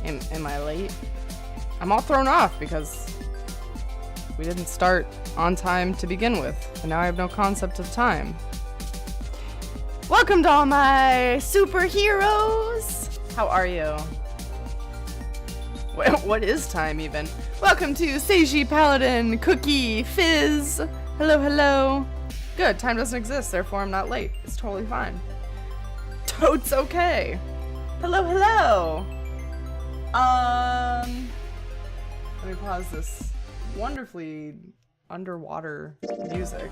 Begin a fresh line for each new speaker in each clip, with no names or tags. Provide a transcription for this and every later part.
Am I late? I'm all thrown off because we didn't start on time to begin with, and now I have no concept of time. Welcome to all my superheroes! How are you? What is time even? Welcome to Seiji Paladin, Cookie, Fizz. Hello, hello. Good, time doesn't exist, therefore I'm not late. It's totally fine. Totes okay. Hello, hello. Let me pause this wonderfully underwater music.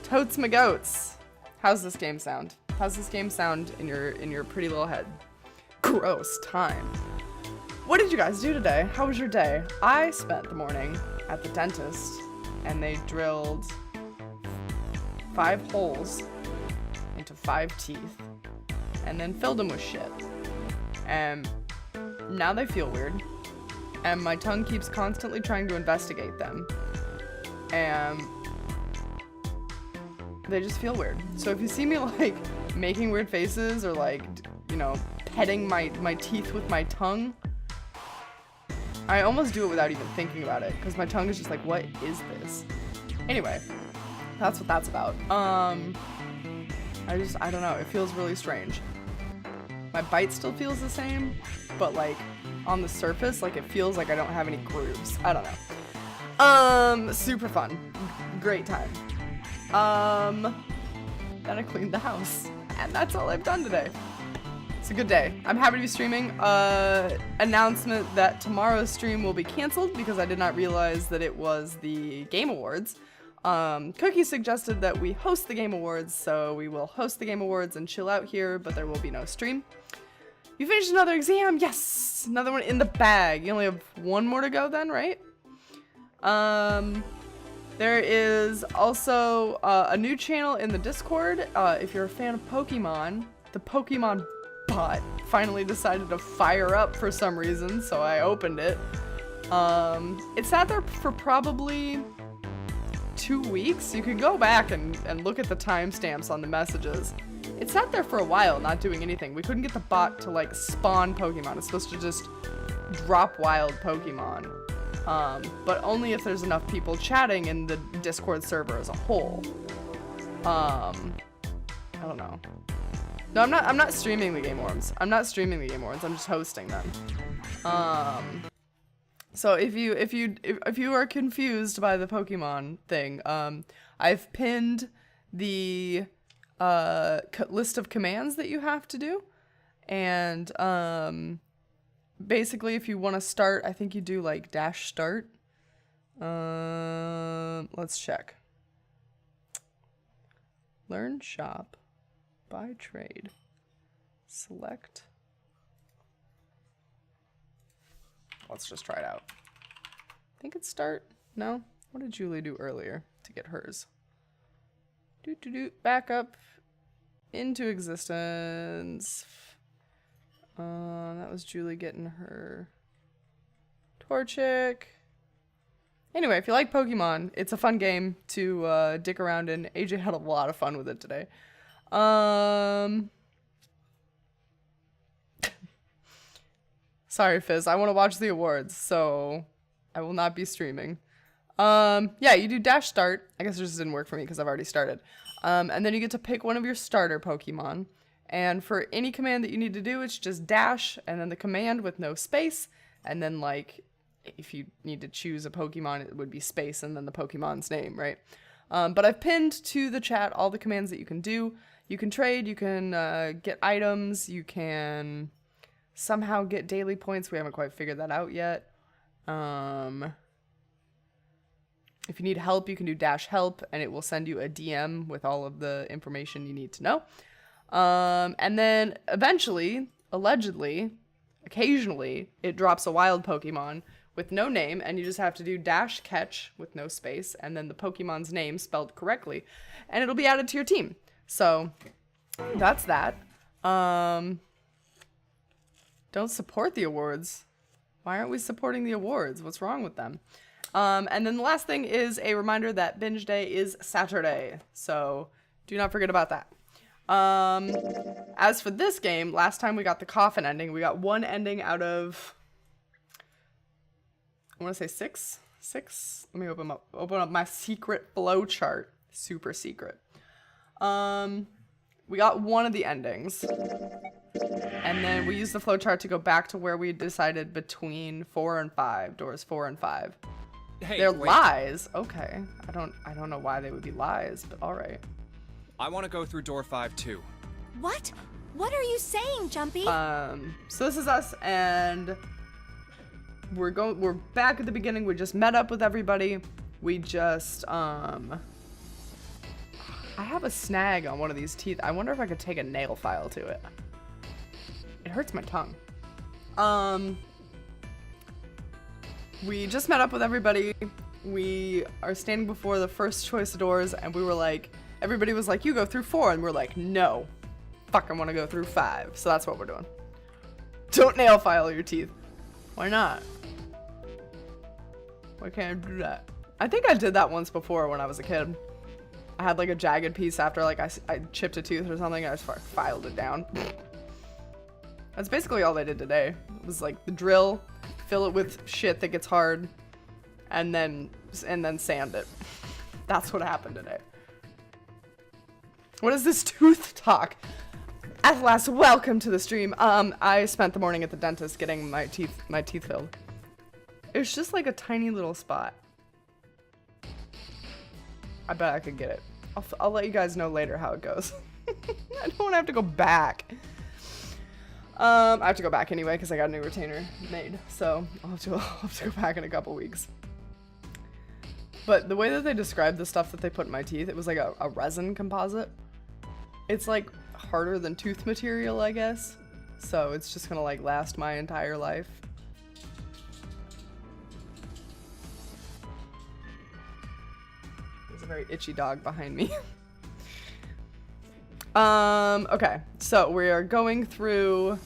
Totes my goats. How's this game sound? How's this game sound in your pretty little head? Gross time. What did you guys do today? How was your day? I spent the morning at the dentist and they drilled 5 holes into 5 teeth and then filled them with shit. And now they feel weird. And my tongue keeps constantly trying to investigate them. And they just feel weird. So if you see me like making weird faces or like, you know, petting my teeth with my tongue, I almost do it without even thinking about it because my tongue is just like, what is this? Anyway, that's what that's about. I don't know. It feels really strange. My bite still feels the same, but like on the surface, like it feels like I don't have any grooves. I don't know. Super fun. Great time. Then I cleaned the house, and that's all I've done today. It's a good day. I'm happy to be streaming. Announcement that tomorrow's stream will be canceled because I did not realize that it was the Game Awards. Cookie suggested that we host the Game Awards, so we will host the Game Awards and chill out here, but there will be no stream. You finished another exam? Yes! Another one in the bag. You only have one more to go then, right? There is also a new channel in the Discord. If you're a fan of Pokemon, the Pokemon bot finally decided to fire up for some reason, so I opened it. It sat there for probably 2 weeks. You can go back and look at the timestamps on the messages. It sat there for a while not doing anything. We couldn't get the bot to like spawn Pokemon. It's supposed to just drop wild Pokemon. But only if there's enough people chatting in the Discord server as a whole. I don't know. No, I'm not streaming the Game Awards. I'm not streaming the Game Awards. I'm just hosting them. So if you are confused by the Pokemon thing, I've pinned the list of commands that you have to do, and basically if you want to start, I think you do like dash start. Let's check. Learn shop, buy trade, select. Let's just try it out. I think it's start. No? What did Julie do earlier to get hers? Back up into existence. That was Julie getting her Torchic. Anyway, if you like Pokemon, it's a fun game to dick around in. AJ had a lot of fun with it today. Sorry, Fizz. I want to watch the awards, so I will not be streaming. Yeah, you do dash start. I guess it just didn't work for me because I've already started. And then you get to pick one of your starter Pokemon. And for any command that you need to do, it's just dash, and then the command with no space. And then, like, if you need to choose a Pokemon, it would be space and then the Pokemon's name, right? But I've pinned to the chat all the commands that you can do. You can trade, you can get items, you can somehow get daily points. We haven't quite figured that out yet. If you need help, you can do dash help, and it will send you a DM with all of the information you need to know. And then eventually, allegedly, occasionally, it drops a wild Pokemon with no name, and you just have to do dash catch with no space, and then the Pokemon's name spelled correctly, and it'll be added to your team. So that's that. Don't support the awards. Why aren't we supporting the awards? What's wrong with them? And then the last thing is a reminder that binge day is Saturday. So do not forget about that. As for this game, last time we got the coffin ending. We got one ending out of, I want to say six. Let me open up my secret flow chart. Super secret. We got one of the endings. And then we used the flow chart to go back to where we decided between 4 and 5, doors 4 and 5.
Hey,
They're
wait.
lies. Okay. I don't know why they would be lies, but all right.
I want to go through door 5 too.
What? What are you saying, Jumpy?
So this is us, and we're back at the beginning. We just met up with everybody. We just I have a snag on one of these teeth. I wonder if I could take a nail file to it. It hurts my tongue. We just met up with everybody. We are standing before the first choice of doors, and we were like, everybody was like, you go through 4, and we're like, no. Fuck, I want to go through 5. So that's what we're doing. Don't nail file your teeth. Why not? Why can't I do that? I think I did that once before when I was a kid. I had like a jagged piece after like I chipped a tooth or something. I just filed it down. That's basically all they did today. It was like the drill, fill it with shit that gets hard, and then sand it. That's what happened today. What is this tooth talk? At last, welcome to the stream. I spent the morning at the dentist getting my teeth filled. It's just like a tiny little spot. I bet I could get it. I'll let you guys know later how it goes. I don't want to have to go back. I have to go back anyway because I got a new retainer made. So I'll have to go back in a couple weeks. But the way that they described the stuff that they put in my teeth, it was like a resin composite. It's like harder than tooth material, I guess. So it's just gonna like last my entire life. There's a very itchy dog behind me. Okay, so we are going through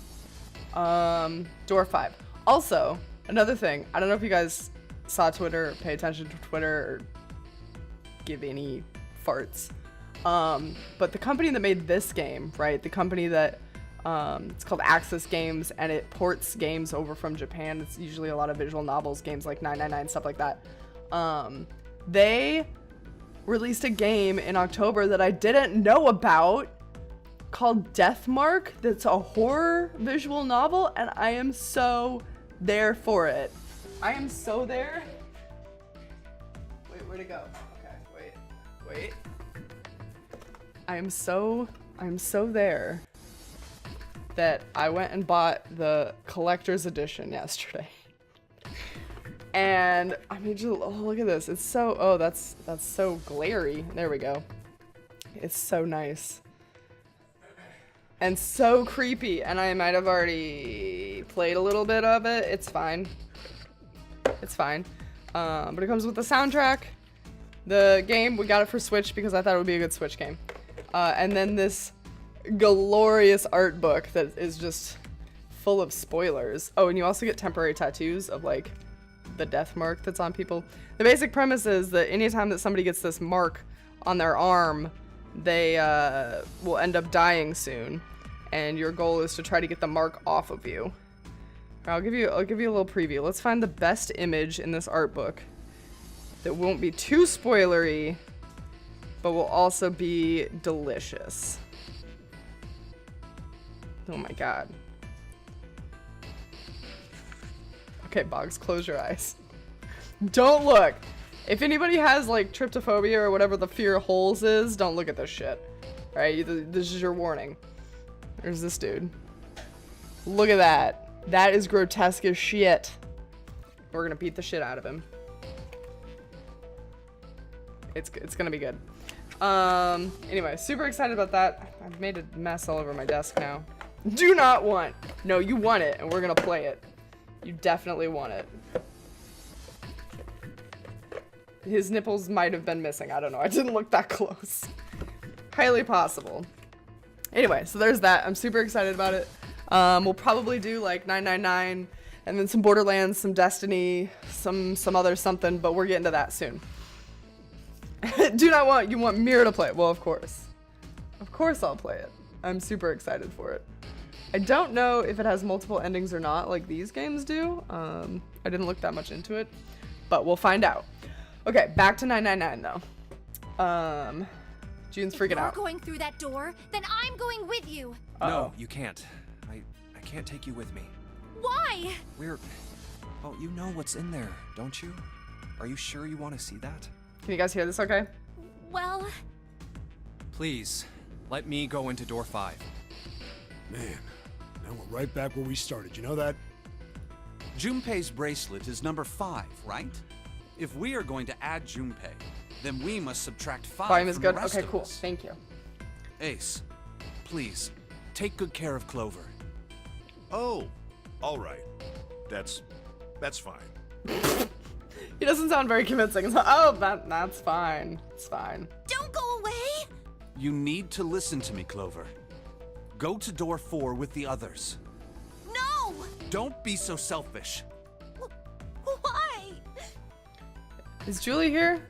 door 5. Also, another thing, I don't know if you guys saw Twitter, pay attention to Twitter, or give any farts. But the company that made this game, right? The company that it's called Access Games, and it ports games over from Japan. It's usually a lot of visual novels, games like 999, stuff like that. They released a game in October that I didn't know about called Deathmark. That's a horror visual novel, and I am so there for it. I am so there. Wait, where'd it go? Okay, wait. I'm so there that I went and bought the collector's edition yesterday. And I mean, just, oh, look at this. It's so, oh, that's so glary. There we go. It's so nice. And so creepy. And I might have already played a little bit of it. It's fine. It's fine. But it comes with the soundtrack. The game, we got it for Switch because I thought it would be a good Switch game. And then this glorious art book that is just full of spoilers. Oh, and you also get temporary tattoos of like the death mark that's on people. The basic premise is that anytime that somebody gets this mark on their arm, they will end up dying soon. And your goal is to try to get the mark off of you. I'll give you a little preview. Let's find the best image in this art book that won't be too spoilery, but will also be delicious. Oh my god. Okay, Boggs, close your eyes. Don't look. If anybody has like tryptophobia or whatever the fear of holes is, don't look at this shit. Alright, this is your warning. There's this dude. Look at that. That is grotesque as shit. We're gonna beat the shit out of him. It's gonna be good. Anyway, super excited about that. I've made a mess all over my desk now. Do not want. No, you want it, and we're gonna play it. You definitely want it. His nipples might have been missing. I don't know. I didn't look that close. Highly possible. Anyway, so there's that. I'm super excited about it. We'll probably do like 999 and then some Borderlands, some Destiny, some other something, but we're getting to that soon. Do not want, you want Mira to play it? Well, of course. Of course I'll play it. I'm super excited for it. I don't know if it has multiple endings or not like these games do. I didn't look that much into it, but we'll find out. Okay, back to 999 though. June's freaking out.
You're going through that door, then I'm going with you.
No, you can't. I can't take you with me.
Why?
Oh, you know what's in there, don't you? Are you sure you want to see that?
Can you guys hear this okay?
Well,
Please, let me go into door 5.
Man, now we're right back where we started, you know that?
Junpei's bracelet is number 5, right? If we are going to add Junpei, then we must subtract 5
Volume is
from
good.
the rest
Okay,
of
cool.
us.
Thank you.
Ace, please, take good care of Clover.
Oh, all right. That's fine.
He doesn't sound very convincing. So, oh, that's fine. It's fine.
don't go away.
You need to listen to me, Clover. Go to door 4 with the others.
No.
Don't be so selfish.
Why?
Is Julie here?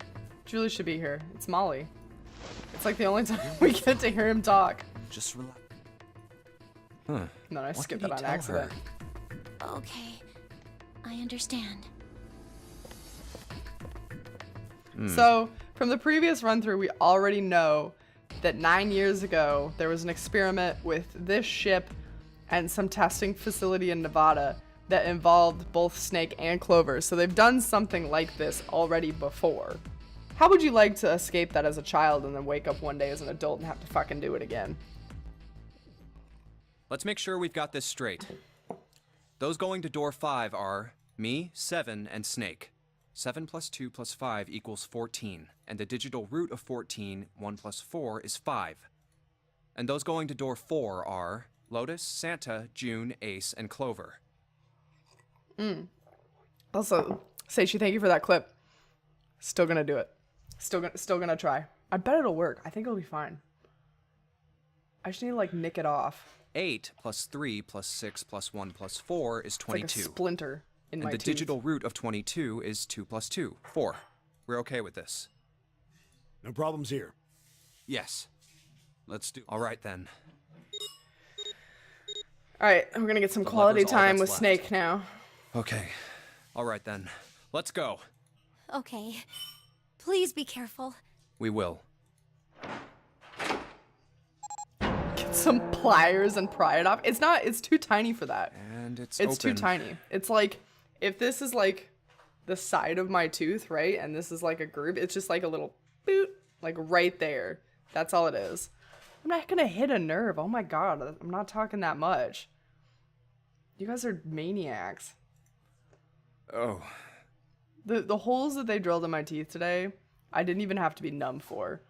Julie should be here. It's Molly. It's like the only time we get to hear him talk.
Just relax.
And then I skipped it on accident.
Okay, I understand.
So, from the previous run through, we already know that 9 years ago, there was an experiment with this ship and some testing facility in Nevada that involved both Snake and Clover. So they've done something like this already before. How would you like to escape that as a child and then wake up one day as an adult and have to fucking do it again?
Let's make sure we've got this straight. Those going to door 5 are me, 7, and Snake. 7 plus 2 plus 5 equals 14, and the digital root of 14, 1 plus 4, is 5. And those going to door 4 are Lotus, Santa, June, Ace, and Clover.
Also, Seishi, thank you for that clip. Still gonna do it. Still gonna try. I bet it'll work. I think it'll be fine. I just need to like nick it off.
8 plus 3 plus 6 plus 1 plus 4 is
It's like
22.
a splinter in
And
my
the
tooth.
digital root of 22 is 2 plus 2, 4. We're okay with this.
No problems here.
Yes. Let's do.
All right then.
All right, we're gonna get some
The
quality
lever's all
time
that's
with
left.
Snake now.
Okay. All right then. Let's go.
Okay, please be careful.
We will.
Get some pliers and pry it off. It's too tiny for that.
And it's
It's too
open.
tiny. It's like, if this is like the side of my tooth, right? And this is like a groove, it's just like a little boot, like right there. That's all it is. I'm not gonna hit a nerve. Oh my god, I'm not talking that much. You guys are maniacs.
Oh.
The holes that they drilled in my teeth today, I didn't even have to be numb for.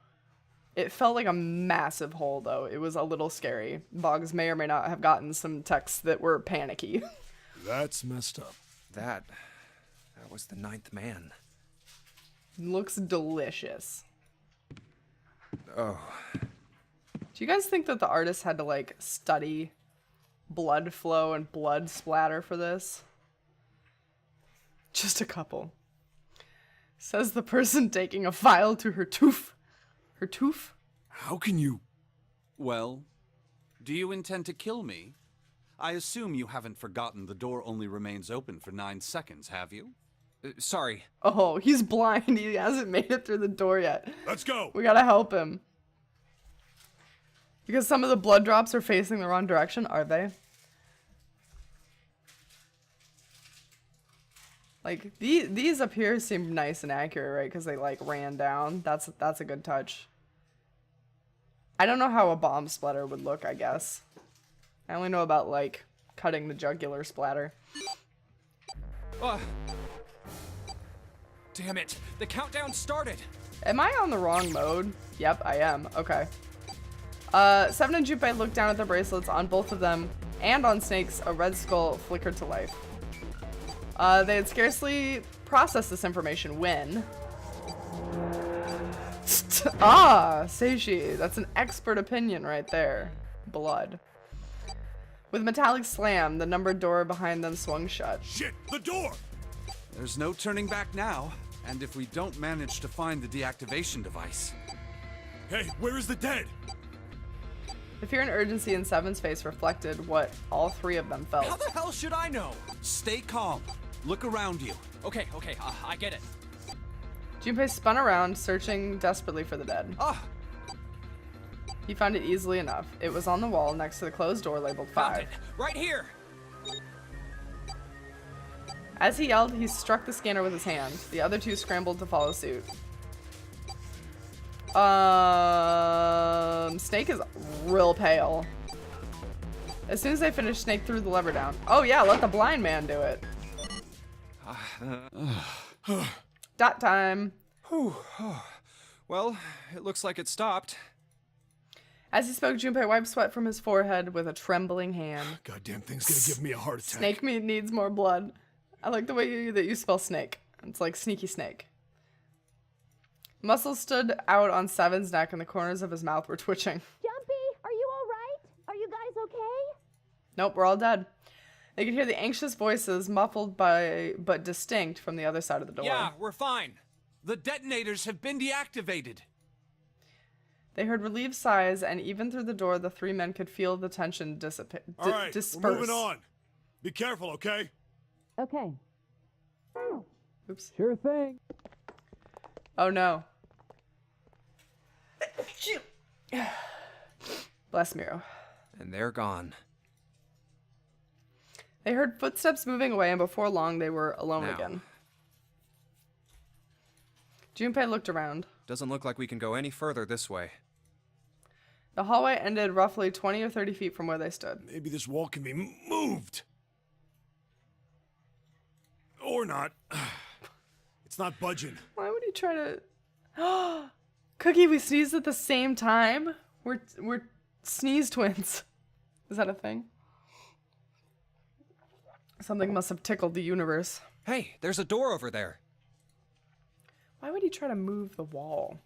It felt like a massive hole, though. It was a little scary. Boggs may or may not have gotten some texts that were panicky.
That's messed up.
That was the 9th man.
Looks delicious.
Oh.
Do you guys think that the artist had to, like, study blood flow and blood splatter for this? Just a couple. Says the person taking a file to her tooth. Her tooth?
How can you?
Well, do you intend to kill me? I assume you haven't forgotten the door only remains open for 9 seconds, have you?
Sorry.
Oh, he's blind. He hasn't made it through the door yet.
Let's go.
We gotta help him. Because some of the blood drops are facing the wrong direction, are they? Like, these up here seem nice and accurate, right? Because they, like, ran down. That's a good touch. I don't know how a bomb splatter would look, I guess. I only know about, like, cutting the jugular splatter.
Ah. Damn it. The countdown started.
Am I on the wrong mode? Yep, I am. Okay. 7 and Junpei looked down at the bracelets. On both of them, and on Snake's, a red skull flickered to life. They had scarcely processed this information when... Seishi. That's an expert opinion right there. Blood. With a metallic slam, the numbered door behind them swung shut.
Shit, the door.
There's no turning back now, and if we don't manage to find the deactivation device...
Hey, where is the dead?
The fear and urgency in Seven's face reflected what all three of them felt.
How the hell should I know? Stay calm. Look around you.
Okay, I get it.
Junpei spun around, searching desperately for the dead.
Ah,
He found it easily enough. It was on the wall next to the closed door labeled
Found
5.
it. Right here.
As he yelled, he struck the scanner with his hand. The other two scrambled to follow suit. Snake is real pale. As soon as they finished, Snake threw the lever down. Oh yeah, let the blind man do it. Dot time.
Whew. Well, it looks like it stopped.
As he spoke, Junpei wiped sweat from his forehead with a trembling hand.
Goddamn thing's gonna give me a heart attack.
Snake meat needs more blood. I like the way that you spell snake. It's like sneaky snake. Muscles stood out on Seven's neck and the corners of his mouth were twitching.
Jumpy, are you all right? Are you guys okay?
Nope, we're all dead. They could hear the anxious voices, muffled but distinct from the other side of the door.
Yeah, we're fine.
the detonators have been deactivated.
They heard relieved sighs, and even through the door, the three men could feel the tension
All right,
disperse.
we're moving on. Be careful, okay?
Okay.
Oops.
Sure thing.
Oh no. Bless Miro.
And they're gone.
They heard footsteps moving away, and before long, they were alone
Now.
again. Junpei looked around.
Doesn't look like we can go any further this way.
The hallway ended roughly 20 or 30 feet from where they stood.
Maybe this wall can be moved. Or not. It's not budging.
Why would he try to... Cookie, we sneezed at the same time? We're sneeze twins. Is that a thing? Something must have tickled the universe.
Hey, there's a door over there.
Why would he try to move the wall?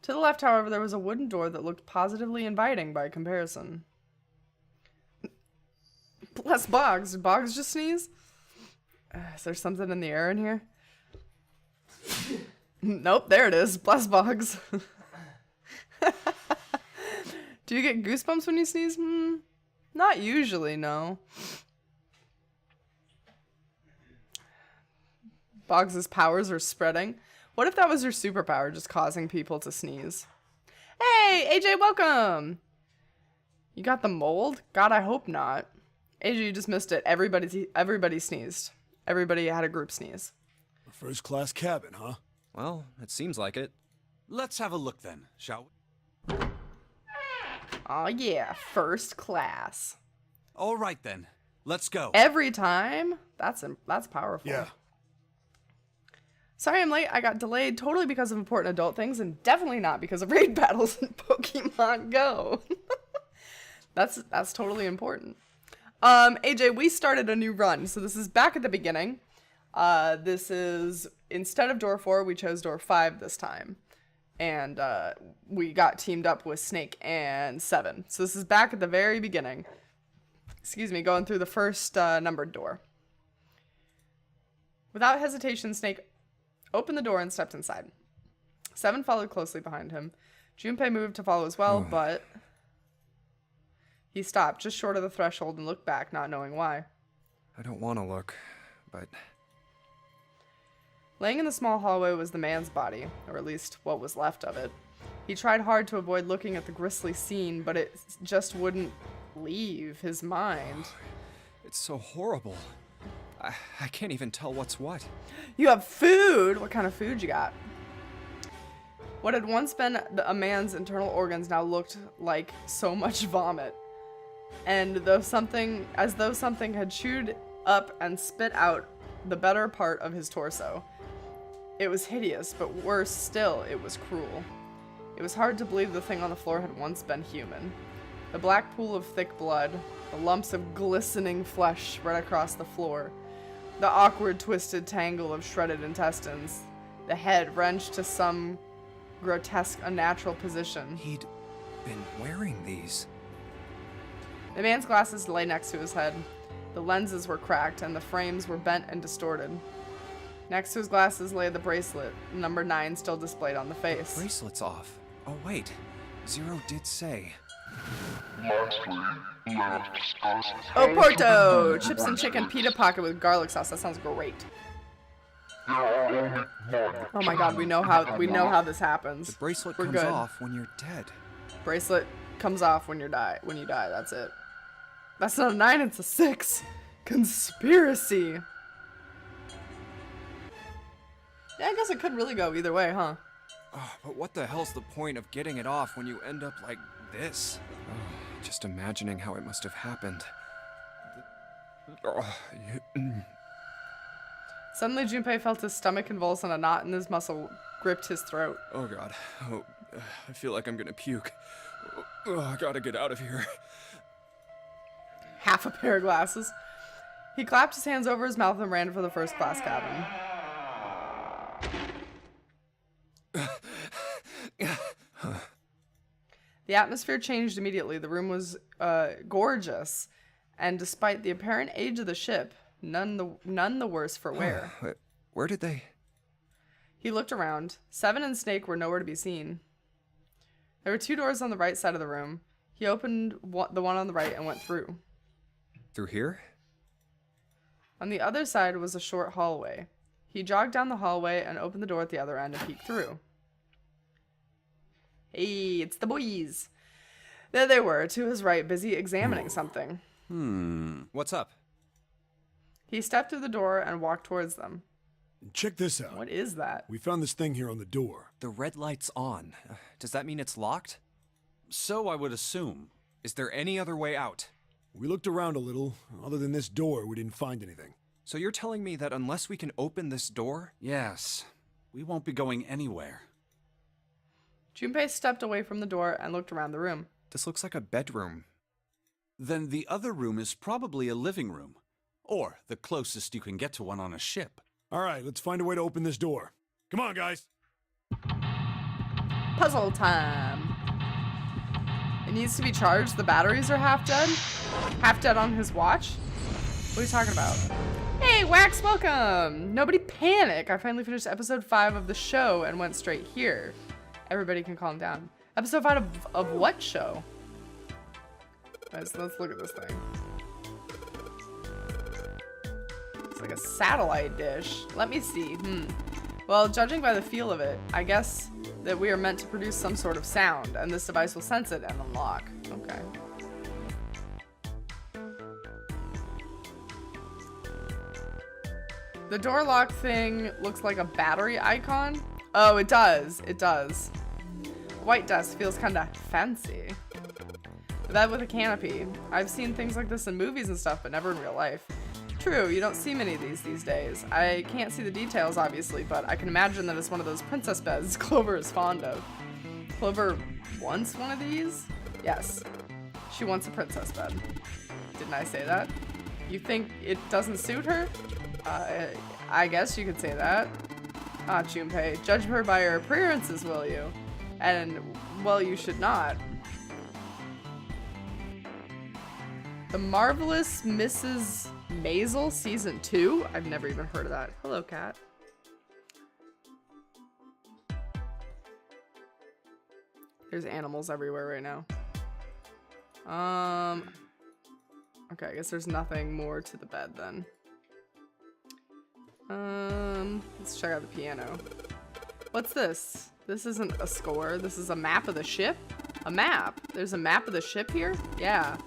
To the left, however, there was a wooden door that looked positively inviting by comparison. Bless Boggs. Did Boggs just sneeze? Is there something in the air in here? Nope, there it is. Bless Boggs. Do you get goosebumps when you sneeze? Not usually, no. Boggs' powers are spreading. What if that was your superpower, just causing people to sneeze? Hey, AJ, welcome! You got the mold? God, I hope not. AJ, you just missed it. Everybody sneezed. Everybody had a group sneeze.
A first-class cabin, huh?
Well, it seems like it.
Let's have a look then, shall we?
Oh yeah, first class.
All right then, let's go.
Every time? That's powerful.
Yeah.
Sorry I'm late. I got delayed totally because of important adult things and definitely not because of raid battles in Pokemon Go. That's totally important. AJ, we started a new run. So this is back at the beginning. This is, instead of door 4, we chose door 5 this time. And we got teamed up with Snake and 7. So this is back at the very beginning. Excuse me, going through the first numbered door. Without hesitation, Snake opened the door and stepped inside. 7 followed closely behind him. Junpei moved to follow as well, but he stopped just short of the threshold and looked back, not knowing why.
I don't want to look, but...
Laying in the small hallway was the man's body, or at least what was left of it. He tried hard to avoid looking at the grisly scene, but it just wouldn't leave his mind.
It's so horrible. I can't even tell what's what.
You have food! What kind of food you got? What had once been a man's internal organs now looked like so much vomit. And as though something had chewed up and spit out the better part of his torso. It was hideous, but worse still, it was cruel. It was hard to believe the thing on the floor had once been human. The black pool of thick blood, the lumps of glistening flesh spread across the floor, the awkward twisted tangle of shredded intestines, the head wrenched to some grotesque, unnatural position.
He'd been wearing these.
The man's glasses lay next to his head. The lenses were cracked and the frames were bent and distorted. Next to his glasses lay the bracelet, number 9 still displayed on the face.
Bracelet's off. Oh, wait. Zero did say.
Oh, Porto! Chips and chicken pita pocket with garlic sauce. That sounds great. Oh my god, we know how this happens.
The bracelet
We're
comes
good.
off when you're dead.
Bracelet comes off when you die. That's it. That's not a 9, it's a 6. Conspiracy. Yeah, I guess it could really go either way, huh?
Oh, but what the hell's the point of getting it off when you end up like this? Oh, just imagining how it must have happened.
Suddenly, Junpei felt his stomach convulse and a knot in his muscle gripped his throat.
Oh god. Oh, I feel like I'm gonna puke. Oh, I gotta get out of here.
Half a pair of glasses. He clapped his hands over his mouth and ran for the first class cabin. The atmosphere changed immediately. The room was gorgeous, and despite the apparent age of the ship, none the worse for wear.
Where did they?
He looked around. Seven and Snake were nowhere to be seen. There were 2 doors on the right side of the room. He opened the one on the right and went through.
Through here?
On the other side was a short hallway. He jogged down the hallway and opened the door at the other end and peeked through. Hey, it's the boys. There they were, to his right, busy examining something.
What's up?
He stepped through the door and walked towards them.
Check this out.
What is that?
We found this thing here on the door.
The red light's on. Does that mean it's locked?
So I would assume.
Is there any other way out?
We looked around a little. Other than this door, we didn't find anything.
So you're telling me that unless we can open this door?
Yes. We won't be going anywhere.
Junpei stepped away from the door and looked around the room.
This looks like a bedroom.
Then the other room is probably a living room. Or the closest you can get to one on a ship.
All right, let's find a way to open this door. Come on, guys.
Puzzle time. It needs to be charged. The batteries are half dead. Half dead on his watch? What are you talking about? Hey, Wax, welcome! Nobody panic. I finally finished episode 5 of the show and went straight here. Everybody can calm down. Episode 5 of what show? Let's look at this thing. It's like a satellite dish. Let me see. Well, judging by the feel of it, I guess that we are meant to produce some sort of sound, and this device will sense it and unlock. Okay. The door lock thing looks like a battery icon. Oh, it does. It does. White desk feels kind of fancy. That with a canopy. I've seen things like this in movies and stuff, but never in real life. True, you don't see many of these days. I can't see the details, obviously, but I can imagine that it's one of those princess beds Clover is fond of. Clover wants one of these? Yes. She wants a princess bed. Didn't I say that? You think it doesn't suit her? I guess you could say that. Ah, Junpei, judge her by her appearances, will you? And, well, you should not. The Marvelous Mrs. Maisel Season 2? I've never even heard of that. Hello, cat. There's animals everywhere right now. Okay, I guess there's nothing more to the bed then. Let's check out the piano. What's this? This isn't a score. This is a map of the ship? A map? There's a map of the ship here? Yeah.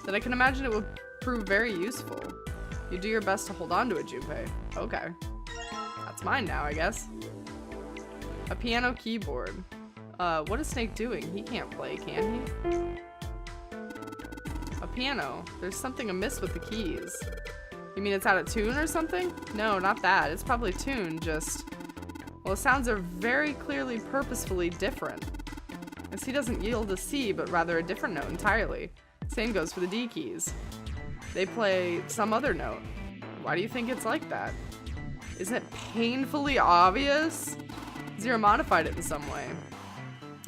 Then I can imagine it will prove very useful. You do your best to hold on to it, Junpei. Okay. That's mine now, I guess. A piano keyboard. What is Snake doing? He can't play, can he? A piano. There's something amiss with the keys. You mean it's out of tune or something? No, not that. It's probably tuned, just... Well, the sounds are very clearly purposefully different. As he doesn't yield a C, but rather a different note entirely. Same goes for the D keys. They play some other note. Why do you think it's like that? Isn't it painfully obvious? Zero modified it in some way.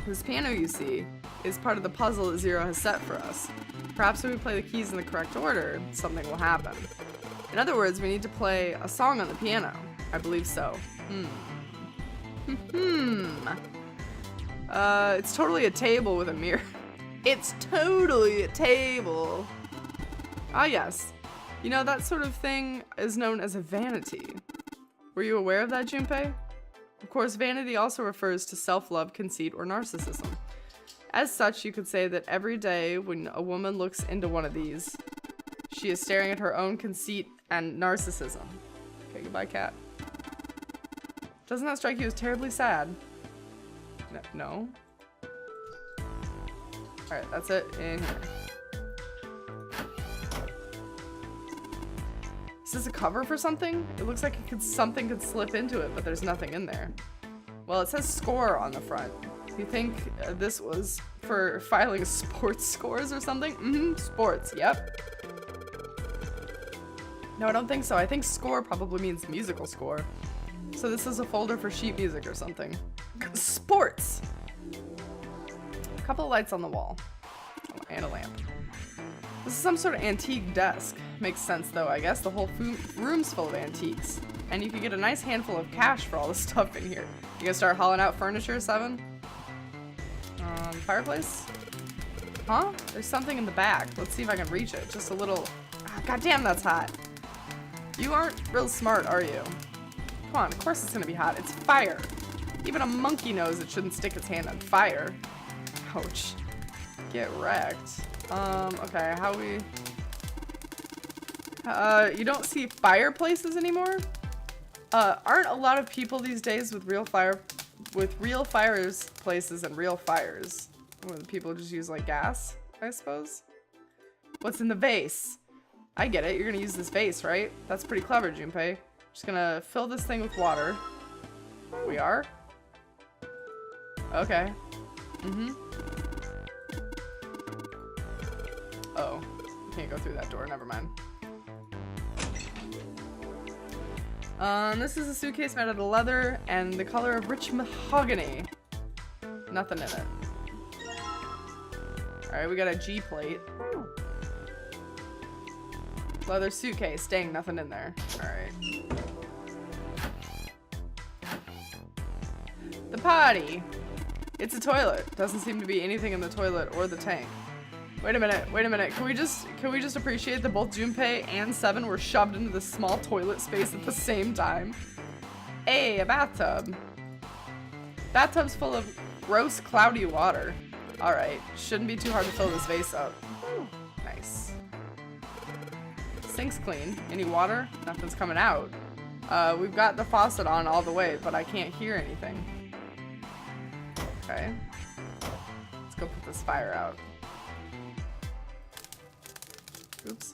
This piano, you see, is part of the puzzle that Zero has set for us. Perhaps if we play the keys in the correct order, something will happen. In other words, we need to play a song on the piano. I believe so. It's totally a table with a mirror. It's totally a table. Ah, yes. You know, that sort of thing is known as a vanity. Were you aware of that, Junpei? Of course, vanity also refers to self-love, conceit, or narcissism. As such, you could say that every day when a woman looks into one of these, she is staring at her own conceit and narcissism. Okay, goodbye, cat. Doesn't that strike you as terribly sad? No? Alright, that's it in here. Is this a cover for something? It looks like something could slip into it, but there's nothing in there. Well, it says score on the front. You think this was for filing sports scores or something? Mm-hmm, sports, yep. No, I don't think so. I think score probably means musical score. So this is a folder for sheet music or something. Sports! A couple of lights on the wall. Oh, and a lamp. This is some sort of antique desk. Makes sense though, I guess. The whole room's full of antiques. And you could get a nice handful of cash for all the stuff in here. You gonna start hauling out furniture, Seven? Fireplace? Huh? There's something in the back. Let's see if I can reach it. Just a little... Oh, goddamn, that's hot. You aren't real smart, are you? Come on, of course it's gonna be hot. It's fire. Even a monkey knows it shouldn't stick its hand on fire. Ouch. Get wrecked. Okay, how we... you don't see fireplaces anymore? Aren't a lot of people these days with real fires places and real fires? Where people just use like gas, I suppose? What's in the vase? I get it, you're gonna use this vase, right? That's pretty clever, Junpei. Just gonna fill this thing with water. We are? Okay. Mm-hmm. Oh, can't go through that door, never mind. This is a suitcase made out of leather and the color of rich mahogany. Nothing in it. Alright, we got a G plate. Leather suitcase. Dang, nothing in there. Alright. The potty. It's a toilet. Doesn't seem to be anything in the toilet or the tank. Wait a minute, wait a minute. Can we just appreciate that both Junpei and Seven were shoved into this small toilet space at the same time? Hey, a bathtub. Bathtub's full of gross, cloudy water. Alright, shouldn't be too hard to fill this vase up. Nice. Sink's clean. Any water? Nothing's coming out. We've got the faucet on all the way, but I can't hear anything. Okay. Let's go put this fire out. Oops.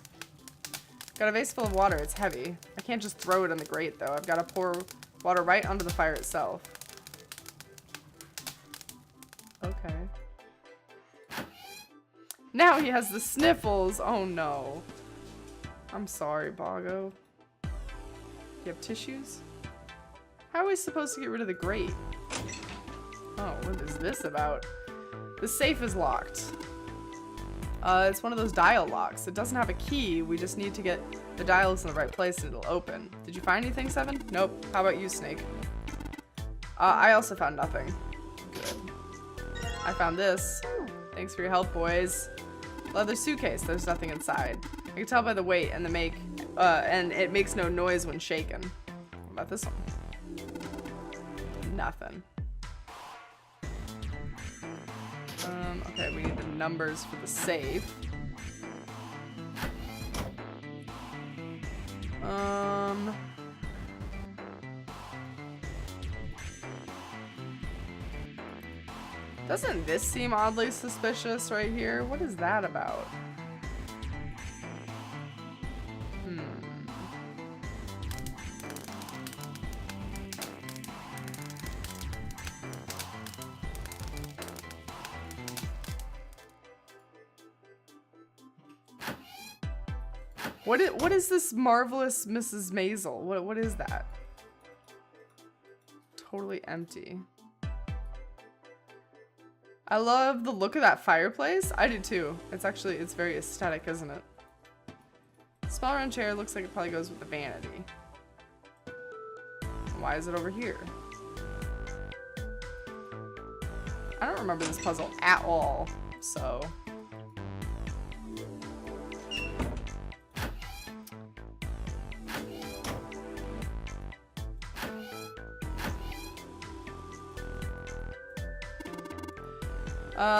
Got a vase full of water. It's heavy. I can't just throw it in the grate, though. I've got to pour water right onto the fire itself. Okay. Now he has the sniffles. Oh, no. I'm sorry, Boggo. You have tissues? How are we supposed to get rid of the grate? Oh, what is this about? The safe is locked. It's one of those dial locks. It doesn't have a key. We just need to get the dials in the right place and it'll open. Did you find anything, Seven? Nope. How about you, Snake? I also found nothing. Good. I found this. Thanks for your help, boys. Leather suitcase. There's nothing inside. I can tell by the weight and and it makes no noise when shaken. What about this one? Nothing. Okay, we need the numbers for the safe. Doesn't this seem oddly suspicious right here? What is that about? What is this marvelous Mrs. Maisel? What is that? Totally empty. I love the look of that fireplace. I do too. It's very aesthetic, isn't it? Small round chair looks like it probably goes with the vanity. Why is it over here? I don't remember this puzzle at all, so.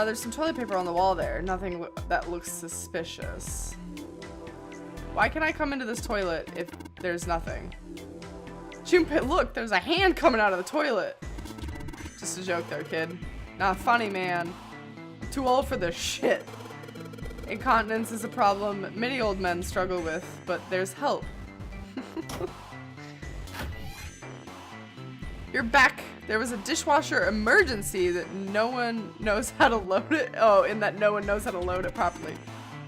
There's some toilet paper on the wall there. Nothing that looks suspicious. Why can I come into this toilet if there's nothing? Junpei, look, there's a hand coming out of the toilet. Just a joke there, kid. Not funny, man. I'm too old for this shit. Incontinence is a problem many old men struggle with, but there's help. You're back. There was a dishwasher emergency that no one knows how to load it. Oh, in that no one knows how to load it properly.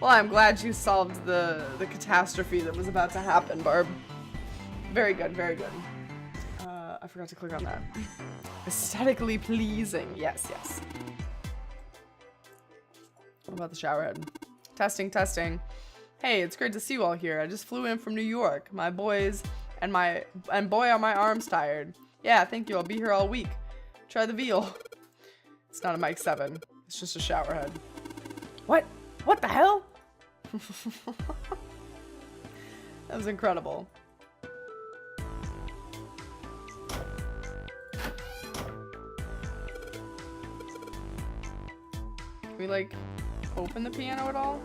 Well, I'm glad you solved the catastrophe that was about to happen, Barb. Very good, very good. I forgot to click on that. Aesthetically pleasing. Yes, yes. What about the shower head? Testing, testing. Hey, it's great to see you all here. I just flew in from New York. My boys and boy are my arms tired. Yeah, thank you. I'll be here all week. Try the veal. It's not a Mike 7. It's just a shower head. What? What the hell? That was incredible. Can we, like, open the piano at all?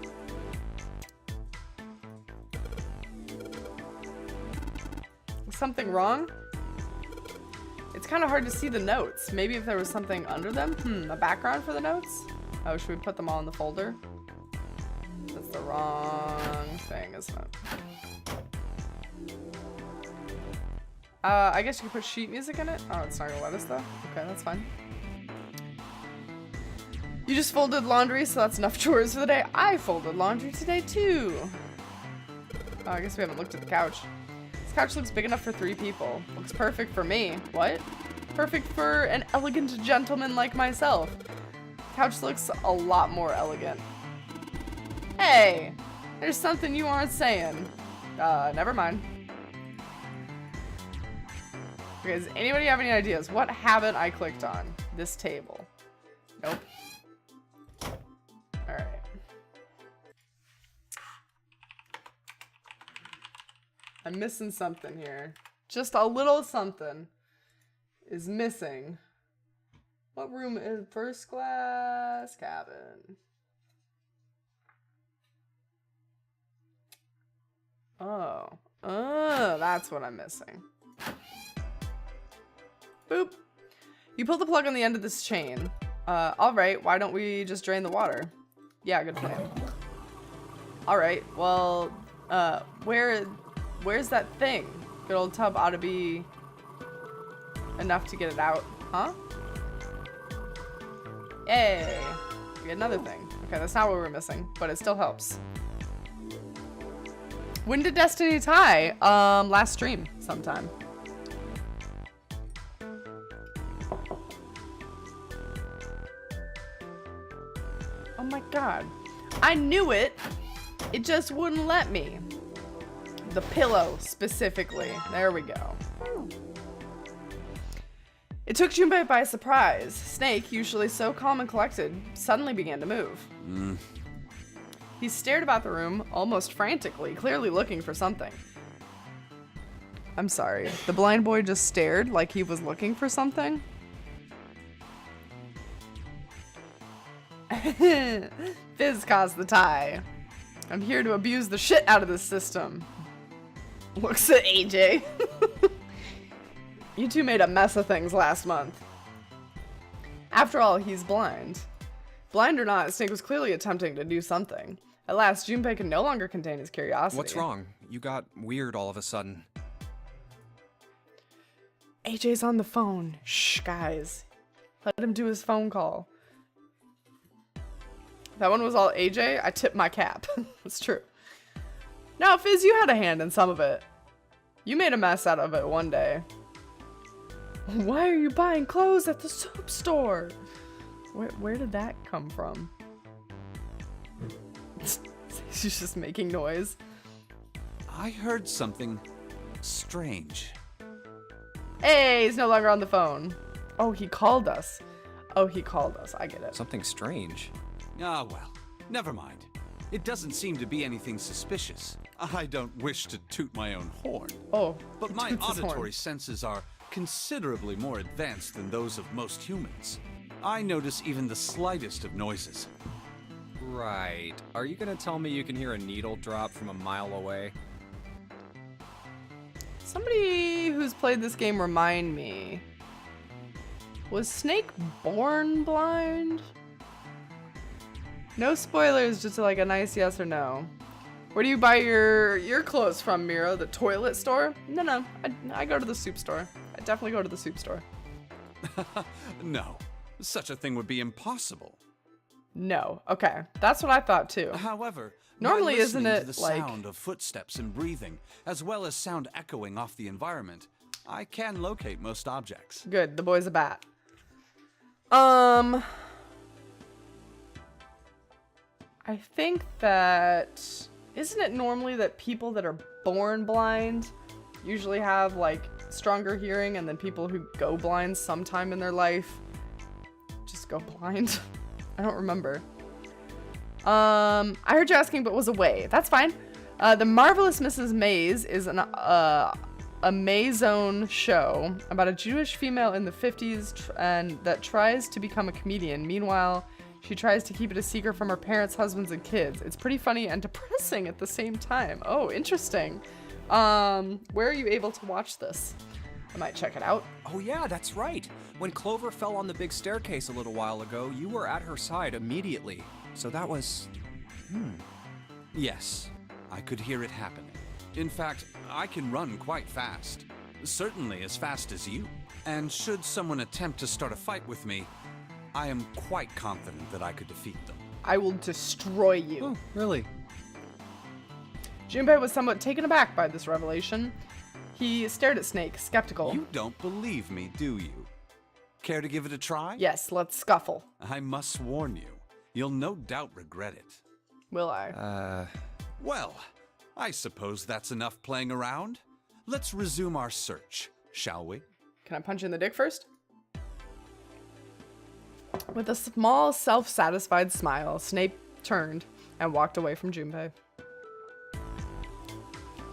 Is something wrong? It's kind of hard to see the notes. Maybe if there was something under them? A background for the notes? Oh, should we put them all in the folder? That's the wrong thing, isn't it? I guess you could put sheet music in it? Oh, it's not gonna let us though? Okay, that's fine. You just folded laundry, so that's enough chores for the day. I folded laundry today too. Oh, I guess we haven't looked at the couch. This couch looks big enough for 3 people. Looks perfect for me. What? Perfect for an elegant gentleman like myself. Couch looks a lot more elegant. Hey, there's something you aren't saying. Never mind. Okay, does anybody have any ideas? What haven't I clicked on? This table. Nope. Alright. I'm missing something here. Just a little something is missing. What room is first class cabin? Oh. Oh, that's what I'm missing. Boop. You pulled the plug on the end of this chain. Alright, why don't we just drain the water? Yeah, good plan. Alright, well, where's that thing? Good old tub ought to be enough to get it out. Huh? Yay! We get another thing. Okay, that's not what we're missing, but it still helps. When did Destiny tie? Last stream sometime. Oh my god. I knew it! It just wouldn't let me. The pillow, specifically. There we go. It took Junpei by surprise. Snake, usually so calm and collected, suddenly began to move. He stared about the room, almost frantically, clearly looking for something. I'm sorry. The blind boy just stared like he was looking for something? Fizz caused the tie. I'm here to abuse the shit out of this system. Looks at AJ. You two made a mess of things last month. After all, he's blind. Blind or not, Snake was clearly attempting to do something. At last, Junpei could no longer contain his curiosity.
What's wrong? You got weird all of a sudden.
AJ's on the phone. Shh, guys. Let him do his phone call. That one was all AJ. I tipped my cap. It's true. No, Fizz, you had a hand in some of it. You made a mess out of it one day. Why are you buying clothes at the soap store? Where did that come from? She's just making noise.
I heard something strange.
Hey, he's no longer on the phone. Oh, he called us. Oh, he called us. I get it.
Something strange.
Ah, well, never mind. It doesn't seem to be anything suspicious. I don't wish to toot my own horn.
Oh,
But
he
my
toots his horn.
auditory senses are considerably more advanced than those of most humans. I notice even the slightest of noises.
Right. Are you gonna tell me you can hear a needle drop from a mile away?
Somebody who's played this game remind me. Was Snake born blind? No spoilers, just like a nice yes or no. Where do you buy your clothes from, Mira? The toilet store? No. I go to the soup store. I definitely go to the soup store.
No, such a thing would be impossible.
No. Okay. That's what I thought too.
However,
Normally,
by
isn't
listening
it,
to the
like-
sound of footsteps and breathing, as well as sound echoing off the environment, I can locate most objects.
Good. The boy's a bat. I think that... Isn't it normally that people that are born blind usually have, like, stronger hearing, and then people who go blind sometime in their life just go blind? I don't remember. I heard you asking, but was away. That's fine. The Marvelous Mrs. Maisel is a Maison show about a Jewish female in the 50s and that tries to become a comedian. Meanwhile, she tries to keep it a secret from her parents, husbands, and kids. It's pretty funny and depressing at the same time. Oh, interesting. Where are you able to watch this? I might check it out.
Oh yeah, that's right. When Clover fell on the big staircase a little while ago, you were at her side immediately. So that was...
Yes, I could hear it happening. In fact, I can run quite fast. Certainly as fast as you. And should someone attempt to start a fight with me, I am quite confident that I could defeat them.
I will destroy you.
Oh, really?
Junpei was somewhat taken aback by this revelation. He stared at Snake, skeptical.
You don't believe me, do you? Care to give it a try?
Yes, let's scuffle.
I must warn you, you'll no doubt regret it.
Will I?
Well, I suppose that's enough playing around. Let's resume our search, shall we?
Can I punch you in the dick first? With a small, self-satisfied smile, Snape turned and walked away from Junpei.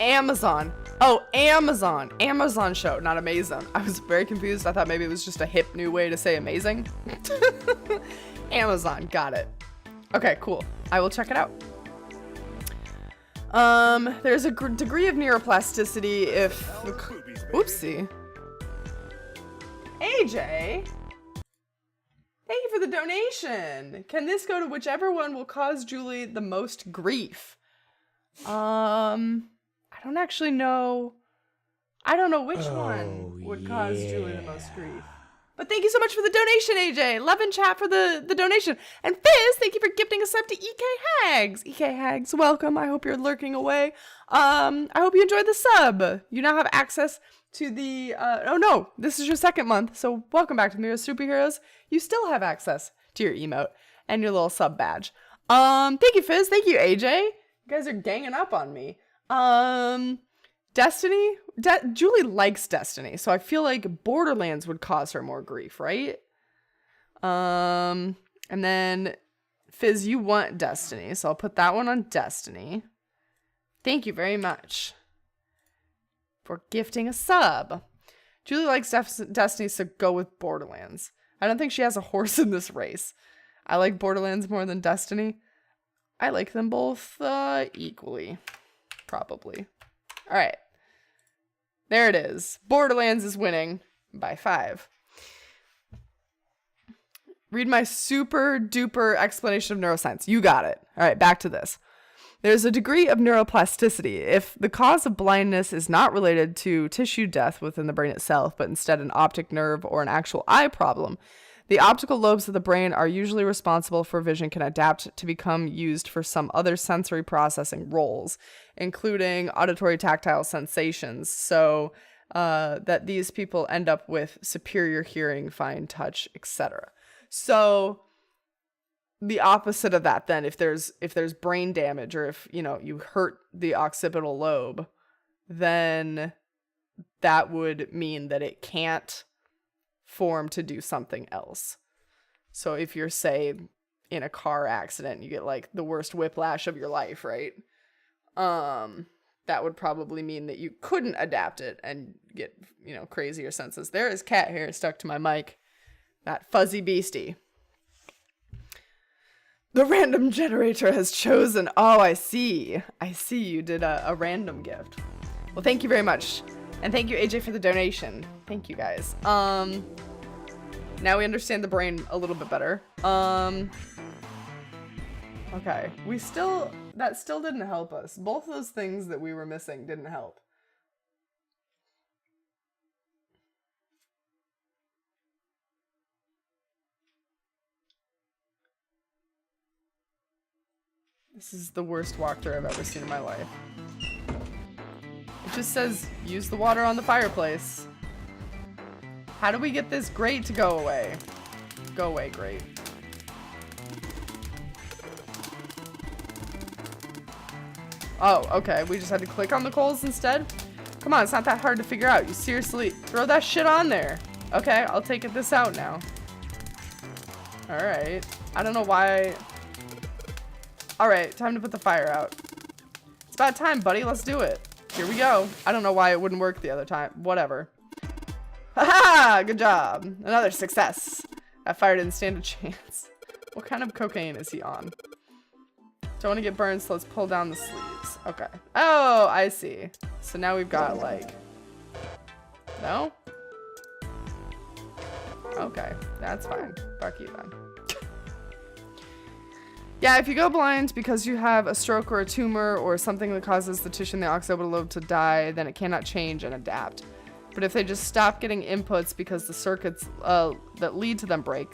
Amazon. Oh, Amazon. Amazon show, not Amazon. I was very confused. I thought maybe it was just a hip new way to say amazing. Amazon. Got it. Okay, cool. I will check it out. There's a degree of neuroplasticity if... Oopsie. AJ? Thank you for the donation. Can this go to whichever one will cause Julie the most grief? I don't actually know. I don't know which one would cause Julie the most grief. But thank you so much for the donation, AJ. Love and chat for the donation. And Fizz, thank you for gifting a sub to EK Hags. EK Hags, welcome. I hope you're lurking away. I hope you enjoyed the sub. You now have access to the, oh no, this is your second month. So welcome back to Mira Superheroes. You still have access to your emote and your little sub badge. Thank you, Fizz. Thank you, AJ. You guys are ganging up on me. Destiny? Julie likes Destiny, so I feel like Borderlands would cause her more grief, right? And then Fizz, you want Destiny, so I'll put that one on Destiny. Thank you very much for gifting a sub. Julie likes Destiny, so go with Borderlands. I don't think she has a horse in this race. I like Borderlands more than Destiny. I like them both equally, probably. All right. There it is. Borderlands is winning by 5. Read my super duper explanation of neuroscience. You got it. All right, back to this. There's a degree of neuroplasticity. If the cause of blindness is not related to tissue death within the brain itself, but instead an optic nerve or an actual eye problem, the optical lobes of the brain are usually responsible for vision can adapt to become used for some other sensory processing roles, including auditory tactile sensations, so that these people end up with superior hearing, fine touch, etc. So the opposite of that then, if there's brain damage or if, you hurt the occipital lobe, then that would mean that it can't form to do something else. So if you're, say, in a car accident, you get like the worst whiplash of your life, right? That would probably mean that you couldn't adapt it and get, you know, crazier senses. There is cat hair stuck to my mic. That fuzzy beastie. The random generator has chosen. Oh, I see. I see you did a random gift. Well, thank you very much. And thank you, AJ, for the donation. Thank you, guys. Now we understand the brain a little bit better. Okay. That still didn't help us. Both of those things that we were missing didn't help. This is the worst walkthrough I've ever seen in my life. It just says, use the water on the fireplace. How do we get this grate to go away? Go away, grate. Oh, okay. We just had to click on the coals instead? Come on, it's not that hard to figure out. You seriously throw that shit on there. Okay, I'll take this out now. Alright. I don't know why... Alright, time to put the fire out. It's about time, buddy. Let's do it. Here we go. I don't know why it wouldn't work the other time. Whatever. Haha! Good job. Another success. That fire didn't stand a chance. What kind of cocaine is he on? Don't want to get burned, so let's pull down the sleeves. Okay. Oh, I see. So now we've got, like... No? Okay. That's fine. Fuck you, then. Yeah, if you go blind because you have a stroke or a tumor or something that causes the tissue in the oxyorbital lobe to die, then it cannot change and adapt. But if they just stop getting inputs because the circuits that lead to them break,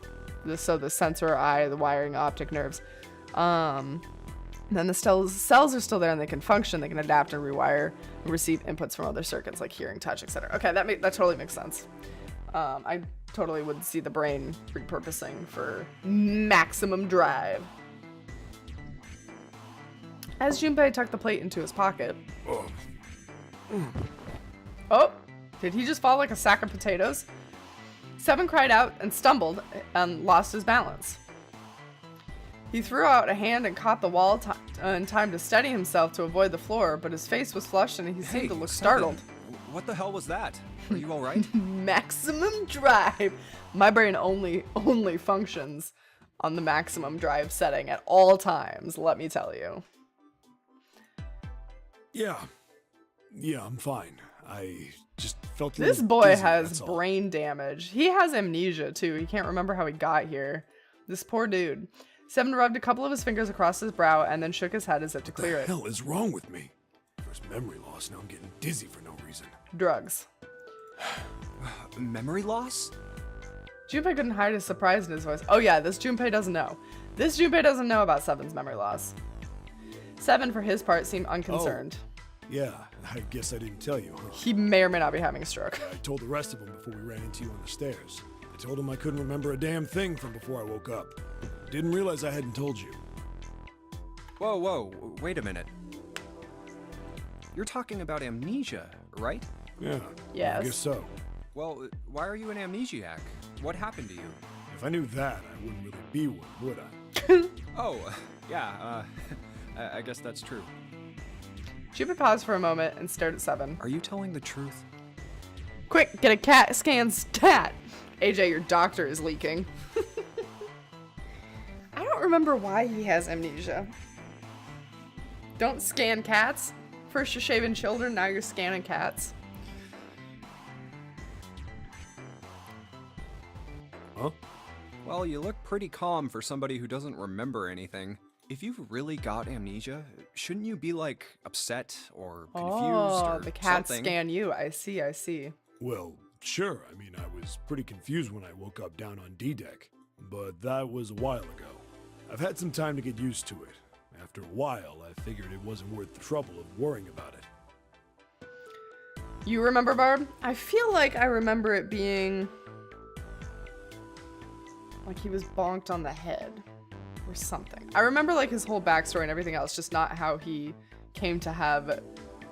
so the sensor eye, the wiring, optic nerves, then the cells are still there and they can function, they can adapt and rewire and receive inputs from other circuits like hearing, touch, etc. Okay, that totally makes sense. I totally would see the brain repurposing for maximum drive. As Junpei tucked the plate into his pocket. Oh, did he just fall like a sack of potatoes? Seven cried out and stumbled and lost his balance. He threw out a hand and caught the wall in time to steady himself to avoid the floor, but his face was flushed and he seemed to look startled.
What the hell was that? Are you all right?
Maximum drive. My brain only functions on the maximum drive setting at all times, let me tell you.
Yeah, I'm fine. I just felt
this boy has brain damage. He has amnesia too. He can't remember how he got here. This poor dude. Seven rubbed a couple of his fingers across his brow and then shook his head as if to clear it.
What the hell is wrong with me? First memory loss, now I'm getting dizzy for no reason.
Drugs.
Memory loss?
Junpei couldn't hide his surprise in his voice. Oh yeah, this Junpei doesn't know. This Junpei doesn't know about Seven's memory loss. Seven, for his part, seemed unconcerned.
Oh, yeah, I guess I didn't tell you, huh?
He may or may not be having a stroke.
I told the rest of them before we ran into you on the stairs. I told them I couldn't remember a damn thing from before I woke up. Didn't realize I hadn't told you.
Whoa, wait a minute. You're talking about amnesia, right?
Yeah,
yes.
I guess so.
Well, why are you an amnesiac? What happened to you?
If I knew that, I wouldn't really be one, would I?
Oh, yeah, I guess that's true.
Junpei paused for a moment and stared at Seven.
Are you telling the truth?
Quick, get a cat scan stat! AJ, your doctor is leaking. I don't remember why he has amnesia. Don't scan cats. First you're shaving children, now you're scanning cats.
Huh?
Well, you look pretty calm for somebody who doesn't remember anything. If you've really got amnesia, shouldn't you be, like, upset or confused or
the cat
something?
scan you. I see.
Well, sure. I mean, I was pretty confused when I woke up down on D-Deck. But that was a while ago. I've had some time to get used to it. After a while, I figured it wasn't worth the trouble of worrying about it.
You remember, Barb? I feel like I remember it being... like he was bonked on the head. Or something. I remember like his whole backstory and everything else, just not how he came to have a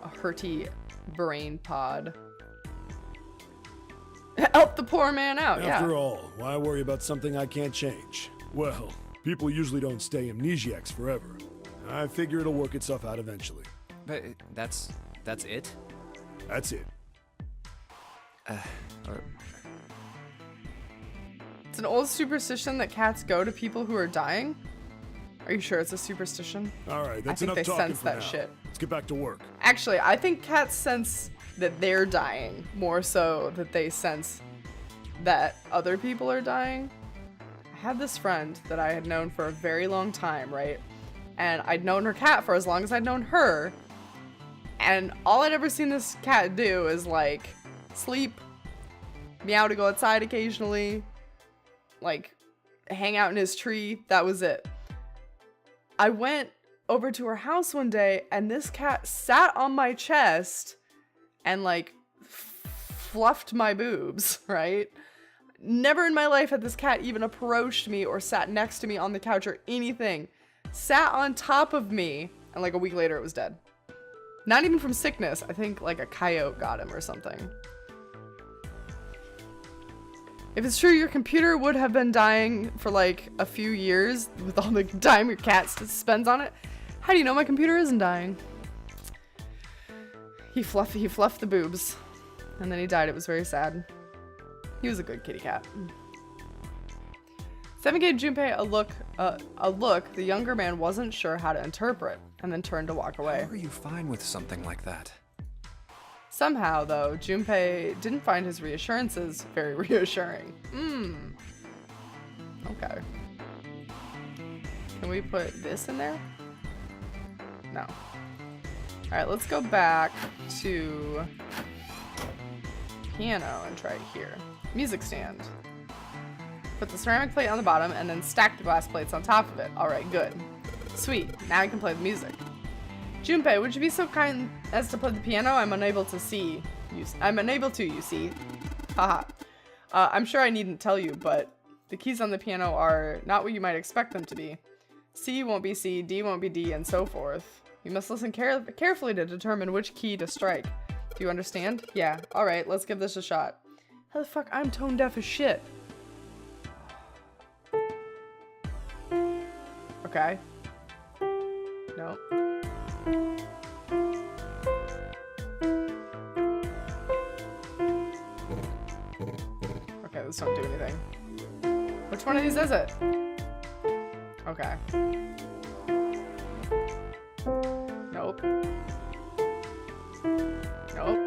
hurty brain pod. Help the poor man out, yeah.
After all, why worry about something I can't change? Well, people usually don't stay amnesiacs forever. I figure it'll work itself out eventually.
But that's it?
That's it.
It's an old superstition that cats go to people who are dying. Are you sure it's a superstition?
All right, that's
I think
enough
they
talking
sense
for
that
now.
shit.
Let's get back to work.
Actually, I think cats sense that they're dying more so that they sense that other people are dying. I had this friend that I had known for a very long time, right? And I'd known her cat for as long as I'd known her. And all I'd ever seen this cat do is like sleep, meow to go outside occasionally, like hang out in his tree. That was it. I went over to her house one day and this cat sat on my chest and like fluffed my boobs, right? Never in my life had this cat even approached me or sat next to me on the couch or anything. Sat on top of me, and like a week later it was dead. Not even from sickness. I think like a coyote got him or something. If it's true, your computer would have been dying for like a few years with all the time your cat spends on it. How do you know my computer isn't dying? He fluffed the boobs, and then he died. It was very sad. He was a good kitty cat. 7 gave Junpei a look the younger man wasn't sure how to interpret, and then turned to walk away.
How are you fine with something like that?
Somehow, though, Junpei didn't find his reassurances very reassuring. Okay. Can we put this in there? No. Alright, let's go back to piano and try it here. Music stand. Put the ceramic plate on the bottom and then stack the glass plates on top of it. Alright, good. Sweet. Now I can play the music. Junpei, would you be so kind as to play the piano? I'm unable to, you see. Haha. I'm sure I needn't tell you, but the keys on the piano are not what you might expect them to be. C won't be C, D won't be D, and so forth. You must listen carefully to determine which key to strike. Do you understand? Yeah. Alright, let's give this a shot. How the fuck? I'm tone deaf as shit. Okay. No. Okay, this don't do anything. Which one of these is it? Okay. Nope. Nope.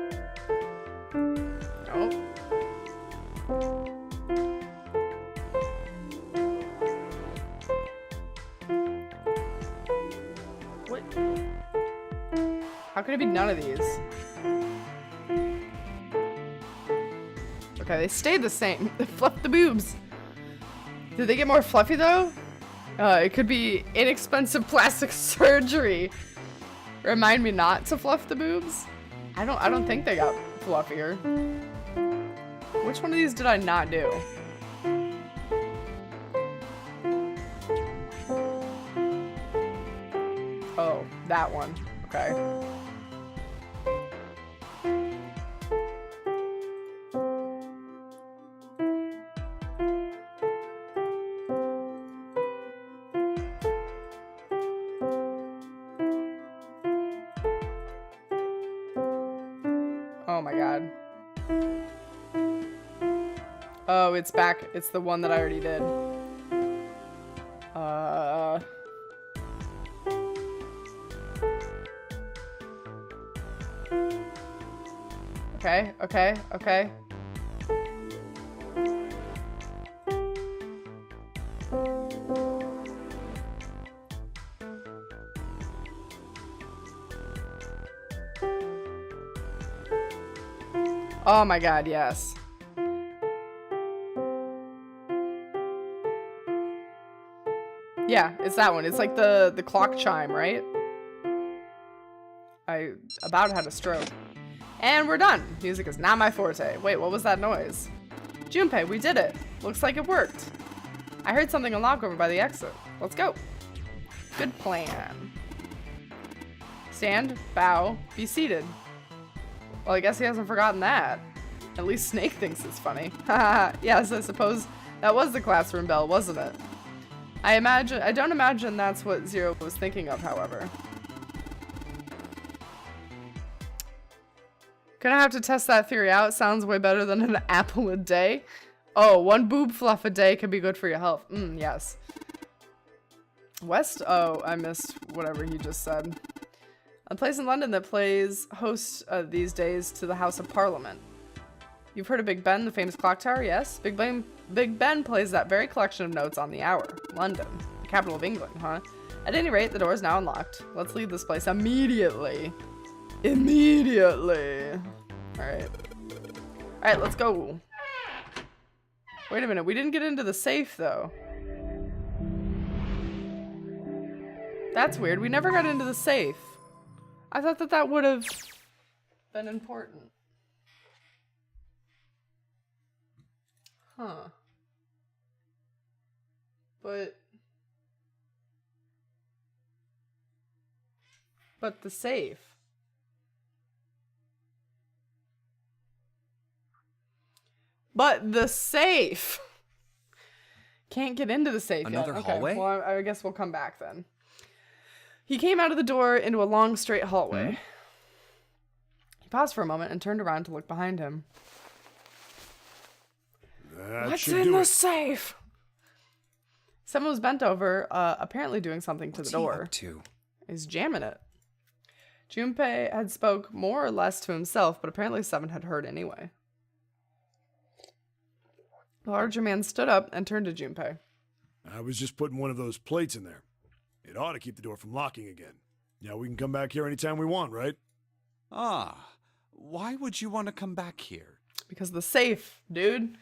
Nope. What? How could it be none of these? Okay, they stayed the same. They fluffed the boobs. Did they get more fluffy though? It could be inexpensive plastic surgery. Remind me not to fluff the boobs. I don't think they got fluffier. Which one of these did I not do? Oh, that one. Okay. Oh my god. Oh, it's back. It's the one that I already did. Okay. Oh my god, yes. Yeah, it's that one. It's like the clock chime, right? I about had a stroke. And we're done. Music is not my forte. Wait, what was that noise? Junpei, we did it. Looks like it worked. I heard something unlock over by the exit. Let's go. Good plan. Stand, bow, be seated. Well, I guess he hasn't forgotten that. At least Snake thinks it's funny. Haha. Yes, I suppose that was the classroom bell, wasn't it? I don't imagine that's what Zero was thinking of, however. Gonna have to test that theory out. Sounds way better than an apple a day. Oh, one boob fluff a day could be good for your health. Yes. West? Oh, I missed whatever he just said. A place in London that plays host these days to the House of Parliament. You've heard of Big Ben, the famous clock tower? Yes. Big Ben plays that very collection of notes on the hour. London, the capital of England, huh? At any rate, the door is now unlocked. Let's leave this place immediately. Immediately. Alright. Alright, let's go. Wait a minute, we didn't get into the safe, though. That's weird. We never got into the safe. I thought that that would have been important. Huh. But the safe. But the safe. Can't get into the safe
Another
yet.
hallway?
Okay, well, I guess we'll come back then. He came out of the door into a long, straight hallway. He paused for a moment and turned around to look behind him. What's in the safe? Someone was bent over, apparently doing something to the door.
What's he up to?
He's jamming it. Junpei had spoke more or less to himself, but apparently Seven had heard anyway. The larger man stood up and turned to Junpei.
I was just putting one of those plates in there. It ought to keep the door from locking again. Now we can come back here anytime we want, right?
Ah, why would you want to come back here?
Because the safe, dude.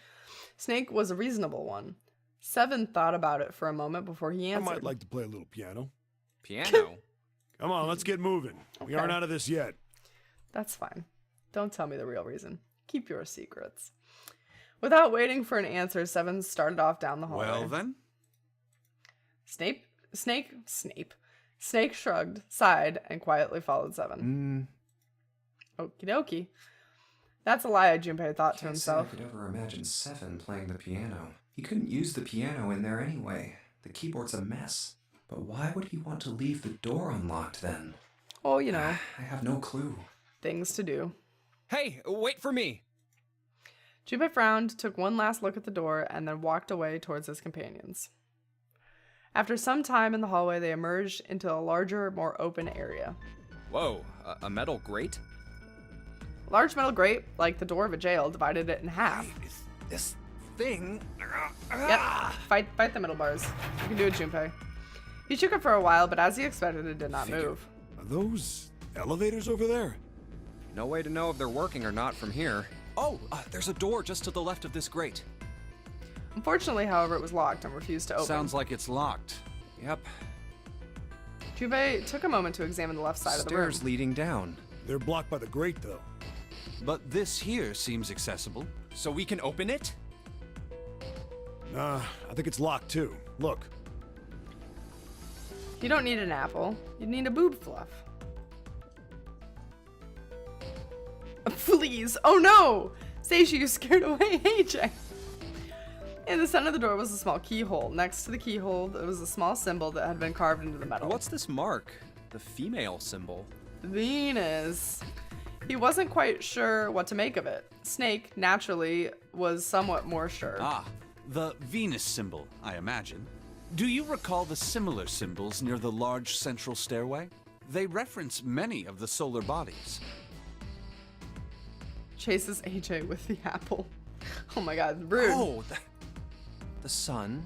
Snake was a reasonable one. Seven thought about it for a moment before he answered.
I might like to play a little piano.
Piano?
Come on, let's get moving. We
Okay.
aren't out of this yet.
That's fine. Don't tell me the real reason. Keep your secrets. Without waiting for an answer, Seven started off down the hallway.
Well then?
Snake shrugged, sighed, and quietly followed Seven. Okie dokie. That's a lie, Junpei thought to himself.
I could ever imagine Seven playing the piano. He couldn't use the piano in there anyway. The keyboard's a mess. But why would he want to leave the door unlocked then?
Oh, you know,
I have no clue.
things to do.
Hey, wait for me!
Junpei frowned, took one last look at the door, and then walked away towards his companions. After some time in the hallway, they emerged into a larger, more open area.
Whoa, a metal grate?
A large metal grate, like the door of a jail, divided it in half.
This thing...
Yep, fight the middle bars. You can do it, Junpei. He shook it for a while, but as he expected, it did not move.
Are those elevators over there?
No way to know if they're working or not from here. Oh, there's a door just to the left of this grate.
Unfortunately, however, it was locked and refused to open.
Sounds like it's locked.
Yep.
Junpei took a moment to examine the left side of the room.
Stairs leading down.
They're blocked by the grate, though.
But this here seems accessible.
So we can open it?
Nah, I think it's locked too. Look.
You don't need an apple. You need a boob fluff. Please. Oh no! Stacia, you scared away AJ. In the center of the door was a small keyhole. Next to the keyhole, there was a small symbol that had been carved into the metal.
What's this mark? The female symbol.
Venus. He wasn't quite sure what to make of it. Snake, naturally, was somewhat more sure.
Ah, the Venus symbol, I imagine. Do you recall the similar symbols near the large central stairway? They reference many of the solar bodies.
Chases AJ with the apple. Oh my god, rude.
Oh, the sun.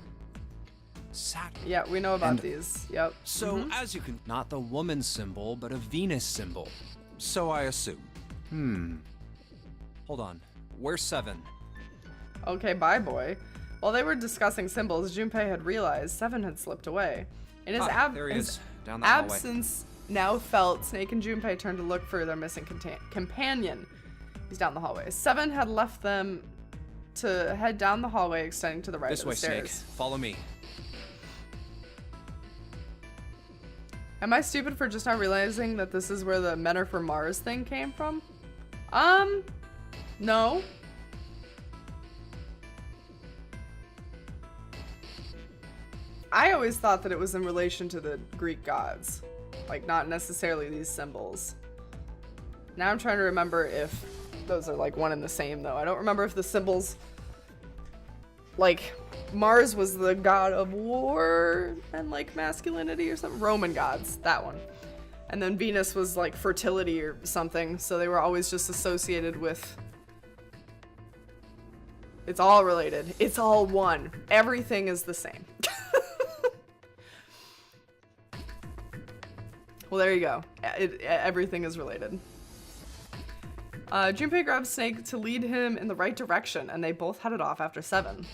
Saturn.
Yeah, we know about
And-
these. Yep.
So, as you can...
Not the woman symbol, but a Venus symbol.
So I assume.
Hold on. Where's 7?
Okay, bye, boy. While they were discussing symbols, Junpei had realized Seven had slipped away. In his,
There he
his
is, down the hallway.
absence now felt, Snake and Junpei turned to look for their missing companion. He's down the hallway. Seven had left them to head down the hallway extending to the right
This
of the
way,
stairs.
Snake. Follow me.
Am I stupid for just not realizing that this is where the Men Are From Mars thing came from? No. I always thought that it was in relation to the Greek gods. Like, not necessarily these symbols. Now I'm trying to remember if those are like one and the same, though. I don't remember if the symbols... Like, Mars was the god of war and like masculinity or something. Roman gods, that one. And then Venus was like fertility or something. So they were always just associated with... It's all related. It's all one. Everything is the same. Well, there you go. Everything is related. Junpei grabs Snake to lead him in the right direction, and they both headed off after 7.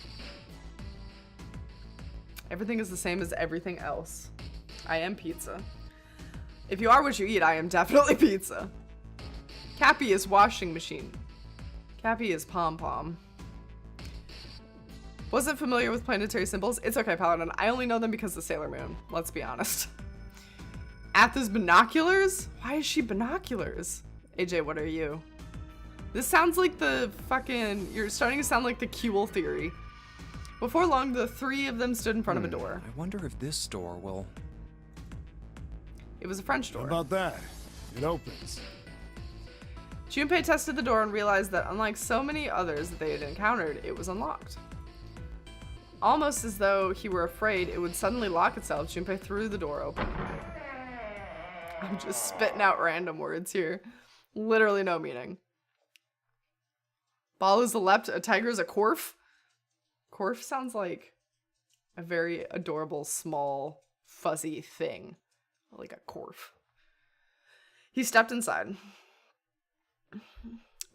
Everything is the same as everything else. I am pizza. If you are what you eat, I am definitely pizza. Cappy is washing machine. Cappy is pom-pom. Wasn't familiar with planetary symbols. It's okay, Paladin. I only know them because of Sailor Moon. Let's be honest. Athos binoculars? Why is she binoculars? AJ, what are you? This sounds like the fucking... You're starting to sound like the Kuehl theory. Before long, the 3 of them stood in front of a door.
I wonder if this door will...
It was a French door.
How about that? It opens.
Junpei tested the door and realized that unlike so many others that they had encountered, it was unlocked. Almost as though he were afraid it would suddenly lock itself, Junpei threw the door open. I'm just spitting out random words here. Literally no meaning. Ball is a lept, a tiger is a korf. Korf sounds like a very adorable, small, fuzzy thing. Like a korf. He stepped inside.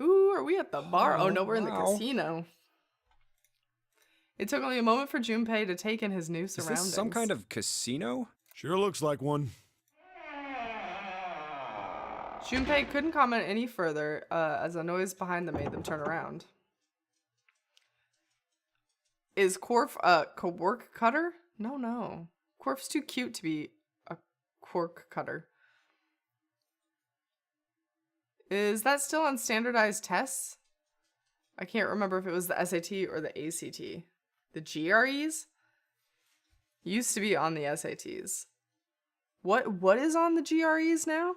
Ooh, are we at the bar? Oh no, we're in the casino. It took only a moment for Junpei to take in his new surroundings.
Is this some kind of casino?
Sure looks like one.
Junpei couldn't comment any further as a noise behind them made them turn around. Is Korf a cork cutter? No. Korf's too cute to be a cork cutter. Is that still on standardized tests? I can't remember if it was the SAT or the ACT. The GREs? Used to be on the SATs. What is on the GREs now?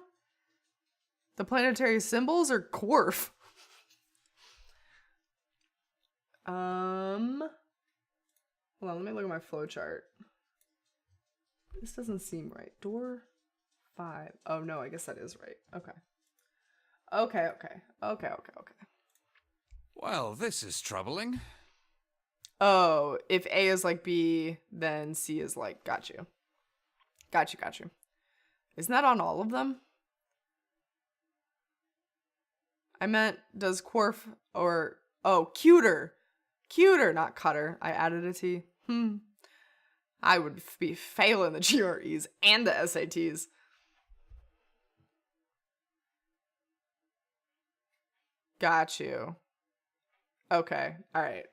The planetary symbols or Korf? Hold on, let me look at my flowchart. This doesn't seem right. Door 5. Oh no, I guess that is right. Okay. Okay.
Well, this is troubling.
Oh, if A is like B, then C is like, got you. Isn't that on all of them? I meant, does Korf or, oh, cuter, not cutter. I added a T. I would be failing the GREs and the SATs. Got you. Okay, alright.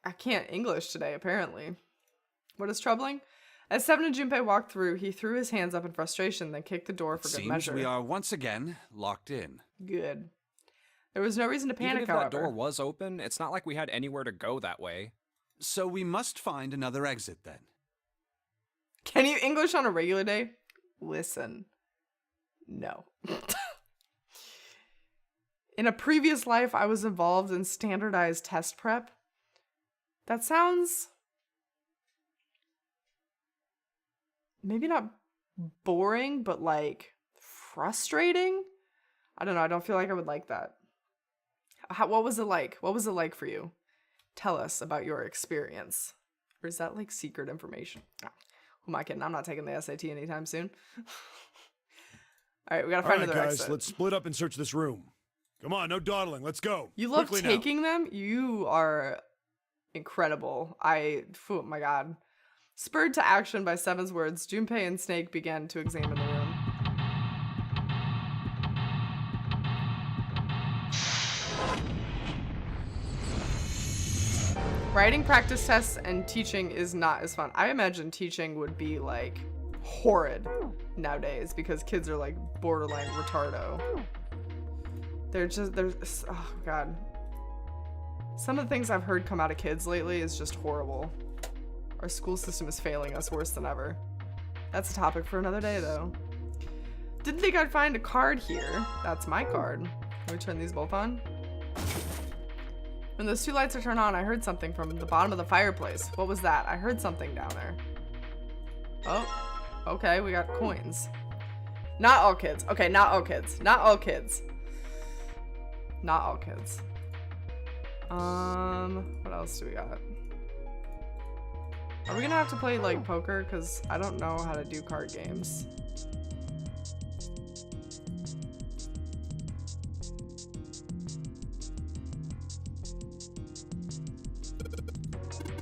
I can't English today, apparently. What is troubling? As Seven and Junpei walked through, he threw his hands up in frustration, then kicked the door for good measure.
Seems we are once again locked in.
Good. There was no reason to panic,
Even if
however.
that door was open, it's not like we had anywhere to go that way.
So we must find another exit then.
Can you English on a regular day? Listen. No. In a previous life, I was involved in standardized test prep. That sounds... maybe not boring, but like frustrating? I don't know. I don't feel like I would like that. What was it like? What was it like for you? Tell us about your experience. Or is that like secret information? Oh, who am I kidding? I'm not taking the SAT anytime soon. All right, we gotta find another
guys,
exit.
let's split up and search this room. Come on, no dawdling. Let's go.
You love
Quickly
taking them? You are incredible. Oh my god. Spurred to action by Seven's words, Junpei and Snake began to examine the room. Writing practice tests and teaching is not as fun. I imagine teaching would be like horrid nowadays because kids are like borderline retardo. Oh god. Some of the things I've heard come out of kids lately is just horrible. Our school system is failing us worse than ever. That's a topic for another day, though. Didn't think I'd find a card here. That's my card. Can we turn these both on? When those two lights are turned on, I heard something from the bottom of the fireplace. What was that? I heard something down there. Oh, okay, we got coins. Not all kids. Okay, not all kids. Not all kids. Not all kids. What else do we got? Are we gonna have to play like poker? Because I don't know how to do card games.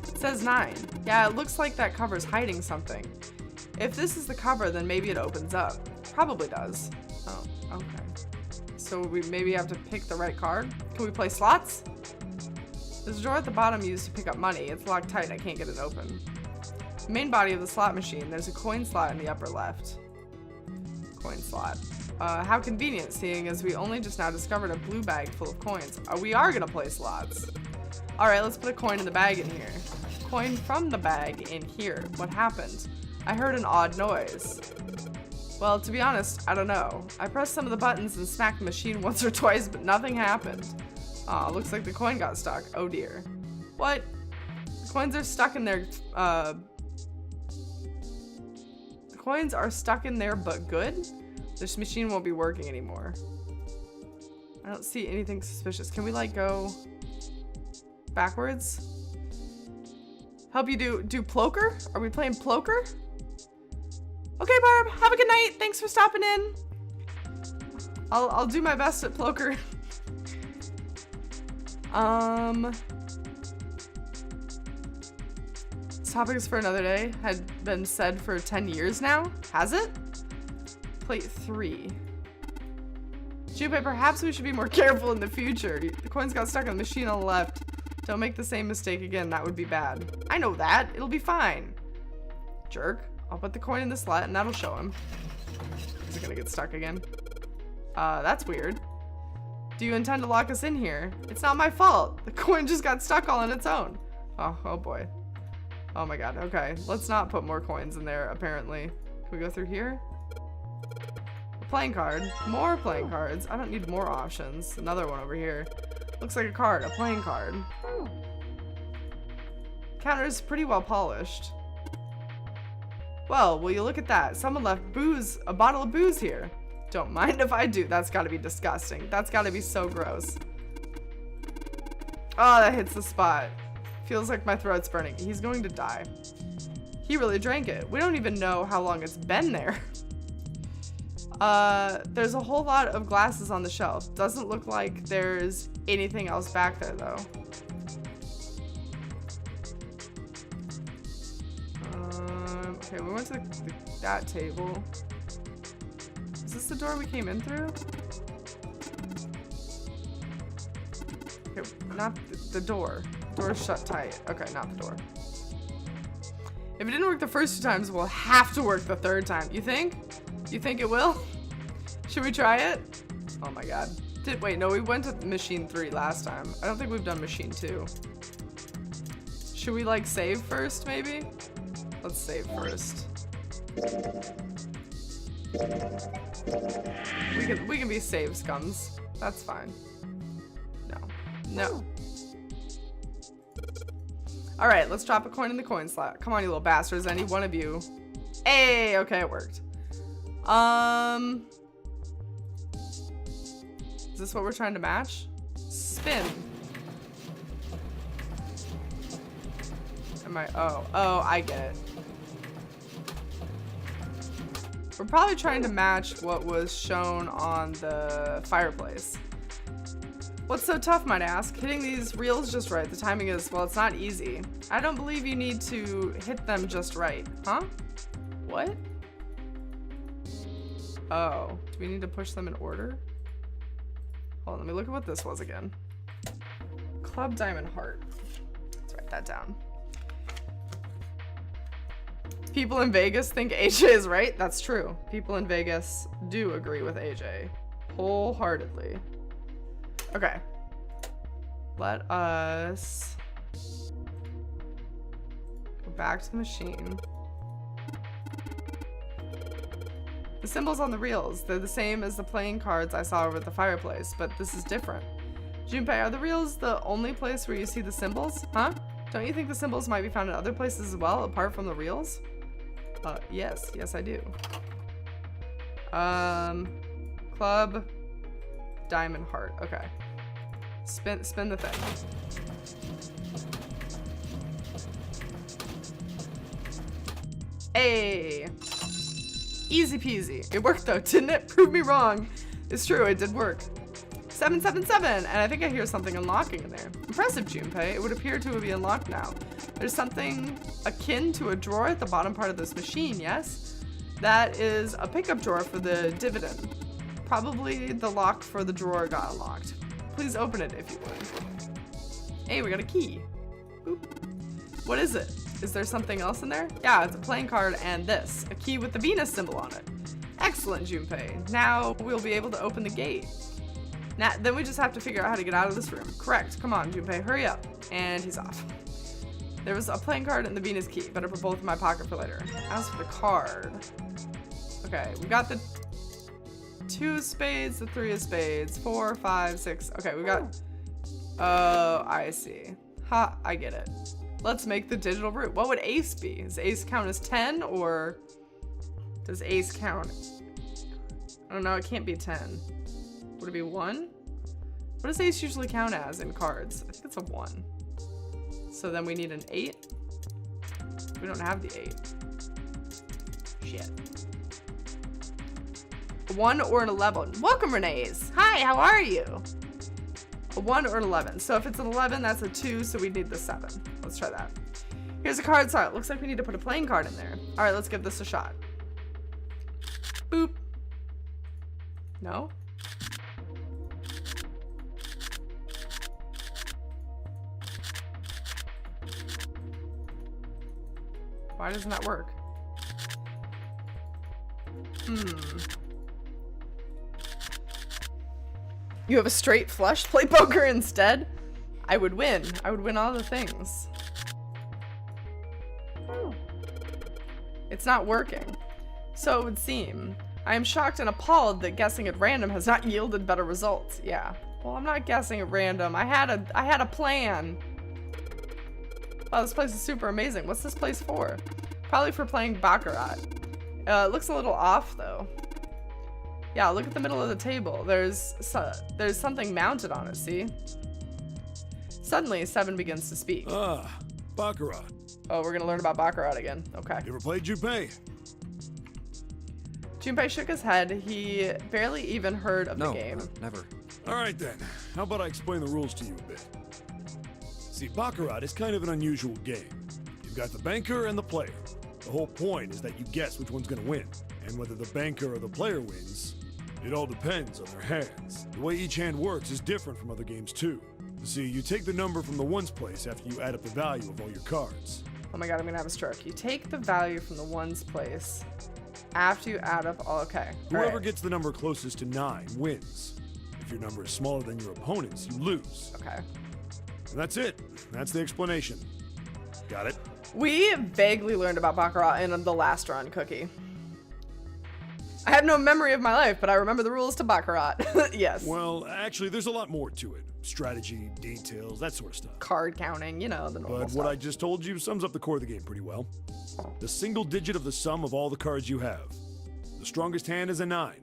It says 9. Yeah, it looks like that cover's hiding something. If this is the cover, then maybe it opens up. Probably does. Oh, okay. So we maybe have to pick the right card? Can we play slots? There's a drawer at the bottom used to pick up money. It's locked tight and I can't get it open. The main body of the slot machine, there's a coin slot in the upper left. Coin slot. How convenient, seeing as we only just now discovered a blue bag full of coins. We are gonna play slots. Alright, let's put a coin in the bag in here. Coin from the bag in here. What happened? I heard an odd noise. Well, to be honest, I don't know. I pressed some of the buttons and smacked the machine once or twice, but nothing happened. Aw, looks like the coin got stuck. Oh dear. What? The coins are stuck in there, The coins are stuck in there, but good? This machine won't be working anymore. I don't see anything suspicious. Can we, like, go backwards? Help you do ploker? Are we playing ploker? Okay, Barb, have a good night. Thanks for stopping in. I'll do my best at ploker. This topic is for another day. Had been said for 10 years now. Has it? Plate 3. Junpei, perhaps we should be more careful in the future. The coins got stuck on the machine on the left. Don't make the same mistake again. That would be bad. I know that. It'll be fine. Jerk. I'll put the coin in the slot and that'll show him. Is it gonna get stuck again? That's weird. Do you intend to lock us in here? It's not my fault. The coin just got stuck all on its own. Oh boy. Oh my god. Okay. Let's not put more coins in there, apparently. Can we go through here? A playing card. More playing cards. I don't need more options. Another one over here. Looks like a card. A playing card. Counter is pretty well polished. Well, will you look at that? Someone left booze, a bottle of booze here. Don't mind if I do. That's gotta be disgusting. That's gotta be so gross. Oh, that hits the spot. Feels like my throat's burning. He's going to die. He really drank it. We don't even know how long it's been there. There's a whole lot of glasses on the shelf. Doesn't look like there's anything else back there, though. Okay, we went to that table. Is this the door we came in through? Okay, not the door. The door's shut tight. Okay, not the door. If it didn't work the first 2 times, we'll have to work the 3rd time. You think? You think it will? Should we try it? Oh my god. Wait, no, we went to machine 3 last time. I don't think we've done machine 2. Should we, like, save first, maybe? Let's save first. We can be save scums. That's fine. No. Alright, let's drop a coin in the coin slot. Come on, you little bastards. Any one of you. Hey, okay, it worked. Is this what we're trying to match? Spin. Oh, I get it. We're probably trying to match what was shown on the fireplace. What's so tough, might ask? Hitting these reels just right. The timing is, well, it's not easy. I don't believe you need to hit them just right. Huh? What? Oh, do we need to push them in order? Hold on, let me look at what this was again. Club, diamond, heart. Let's write that down. People in Vegas think AJ is right. That's true. People in Vegas do agree with AJ wholeheartedly. Okay. Let us go back to the machine. The symbols on the reels, they're the same as the playing cards I saw over at the fireplace, but this is different. Junpei, are the reels the only place where you see the symbols? Huh? Don't you think the symbols might be found in other places as well, apart from the reels? Yes. Yes, I do. Club, diamond, heart. Okay. Spin the thing. Hey! Easy peasy. It worked though, didn't it? Prove me wrong. It's true, it did work. 777, and I think I hear something unlocking in there. Impressive, Junpei. It would appear to be unlocked now. There's something akin to a drawer at the bottom part of this machine, yes? That is a pickup drawer for the dividend. Probably the lock for the drawer got unlocked. Please open it if you would. Hey, we got a key. Boop. What is it? Is there something else in there? Yeah, it's a playing card and this. A key with the Venus symbol on it. Excellent, Junpei. Now we'll be able to open the gate. Now, then we just have to figure out how to get out of this room. Correct. Come on, Junpei, hurry up. And he's off. There was a playing card and the Venus key. Better put both in my pocket for later. As for the card. Okay, we got the 2 of spades, the 3 of spades, 4, 5, 6. Okay, we got... Oh, I see. Ha, I get it. Let's make the digital root. What would ace be? Does ace count as 10 or does ace count? I don't know, it can't be 10. Would it be 1? What does ace usually count as in cards? I think it's a 1. So then we need an 8. We don't have the 8. Shit. A 1 or an 11. Welcome, Renee's. Hi, how are you? A 1 or an 11. So if it's an 11, that's a 2, so we need the 7. Let's try that. Here's a card slot. Looks like we need to put a playing card in there. All right, let's give this a shot. Boop. No? Why doesn't that work? You have a straight flush? Play poker instead? I would win. I would win all the things. It's not working. So it would seem. I am shocked and appalled that guessing at random has not yielded better results. Yeah. Well, I'm not guessing at random. I had a plan. Wow, this place is super amazing. What's this place for? Probably for playing Baccarat. It looks a little off though. Yeah, look at the middle of the table. There's something mounted on it, see? Suddenly, 7 begins to speak.
Ah, Baccarat.
Oh, we're gonna learn about Baccarat again. Okay.
You ever played Junpei?
Junpei shook his head. He barely even heard of the game.
No, never.
All right then. How about I explain the rules to you a bit? See, Baccarat is kind of an unusual game. You've got the banker and the player. The whole point is that you guess which one's gonna win. And whether the banker or the player wins, it all depends on their hands. The way each hand works is different from other games too. You see, you take the number from the ones place after you add up the value of all your cards.
Oh my god, I'm gonna have a stroke. You take the value from the ones place after you add up all, okay.
Whoever gets the number closest to 9 wins. If your number is smaller than your opponent's, you lose.
Okay.
And that's it. That's the explanation. Got it?
We vaguely learned about Baccarat in the last run, Cookie. I have no memory of my life, but I remember the rules to Baccarat. Yes.
Well, actually, there's a lot more to it. Strategy, details, that sort of stuff.
Card counting, you know, the normal
But
stuff.
what I just told you sums up the core of the game pretty well. The single digit of the sum of all the cards you have. The strongest hand is a 9,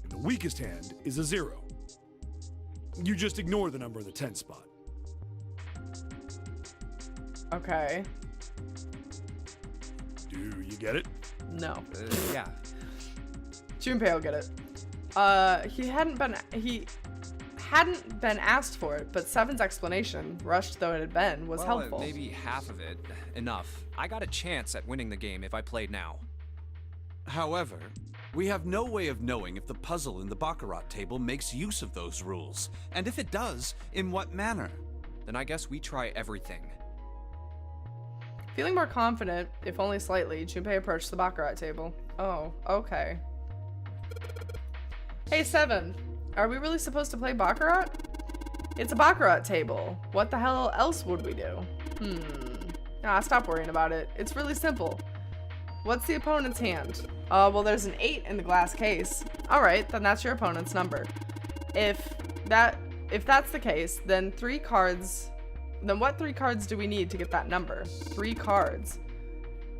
and the weakest hand is a 0. You just ignore the number in the 10 spot.
Okay.
Do you get it?
No.
Yeah.
Junpei will get it. He hadn't been asked for it, but Seven's explanation, rushed though it had been, was
Well,
helpful.
maybe half of it. Enough. I got a chance at winning the game if I played now.
However, we have no way of knowing if the puzzle in the Baccarat table makes use of those rules, and if it does, in what manner.
Then I guess we try everything.
Feeling more confident, if only slightly, Junpei approached the Baccarat table. Oh, okay. Hey, Seven. Are we really supposed to play Baccarat? It's a Baccarat table. What the hell else would we do? Nah, stop worrying about it. It's really simple. What's the opponent's hand? Well, there's an 8 in the glass case. All right, then that's your opponent's number. If that's the case, then 3 cards. Then what 3 cards do we need to get that number? 3 cards.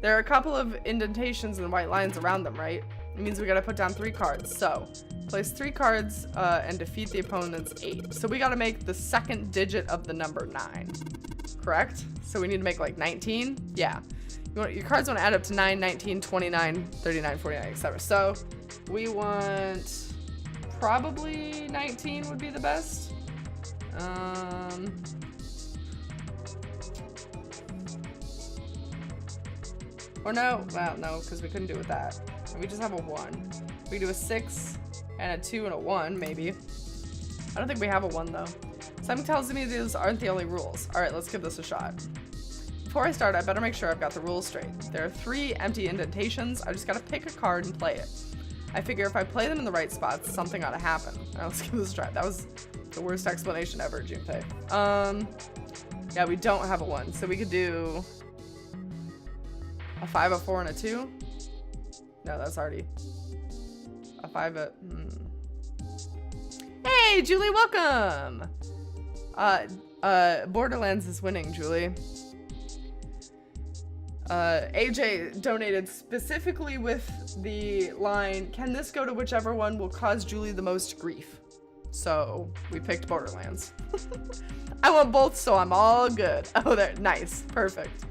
There are a couple of indentations and white lines around them, right? It means we gotta put down 3 cards. So, place 3 cards and defeat the opponent's 8. So we gotta make the second digit of the number 9. Correct? So we need to make like 19? Yeah. Your cards want to add up to 9, 19, 29, 39, 49, etc. So we want probably 19 would be the best. Or no, well, no, because we couldn't do it with that. We just have a 1. We do a 6 and a 2 and a 1, maybe. I don't think we have a 1 though. Something tells me these aren't the only rules. All right, let's give this a shot. Before I start, I better make sure I've got the rules straight. There are 3 empty indentations. I just gotta pick a card and play it. I figure if I play them in the right spots, something ought to happen. All right, let's give this a try. That was the worst explanation ever, Junpei. Yeah, we don't have a 1, so we could do a 5, a 4, and a 2. No, that's already a 5, Hey, Julie, welcome! Borderlands is winning, Julie. AJ donated specifically with the line, can this go to whichever one will cause Julie the most grief? So we picked Borderlands. I want both, so I'm all good. Oh, there, nice, perfect.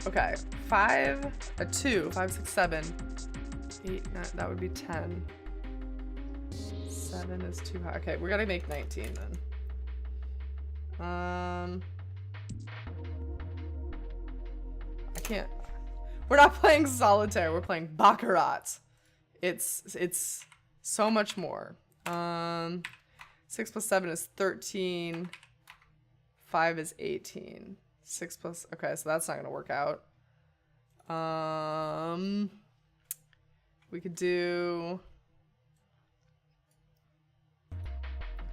Okay, 5, a 2, 5, 6, 7, 8, 9, that would be 10. 7 is too high. Okay, we're gonna make 19 then. I can't. We're not playing solitaire. We're playing baccarat. It's so much more. 6 plus 7 is 13. 5 is 18. 6 plus. Okay, so that's not gonna work out. We could do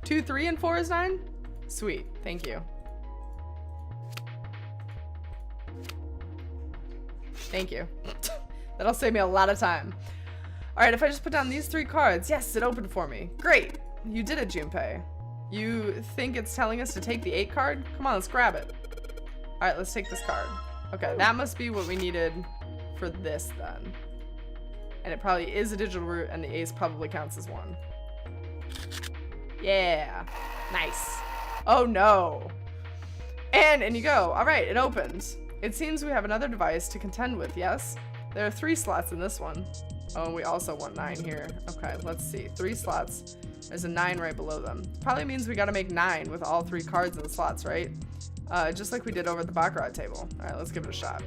2, 3, and 4 is 9. Sweet, thank you. Thank you. That'll save me a lot of time. All right, if I just put down these 3 cards, yes, it opened for me. Great, you did it, Junpei. You think it's telling us to take the 8 card? Come on, let's grab it. All right, let's take this card. Okay, that must be what we needed for this then. And it probably is a digital root, and the ace probably counts as 1. Yeah, nice. Oh no. And in you go. All right, it opens. It seems we have another device to contend with, yes? There are 3 slots in this one. Oh, we also want 9 here. Okay, let's see. 3 slots. There's a 9 right below them. Probably means we gotta make 9 with all 3 cards in the slots, right? Just like we did over at the baccarat table. All right, let's give it a shot.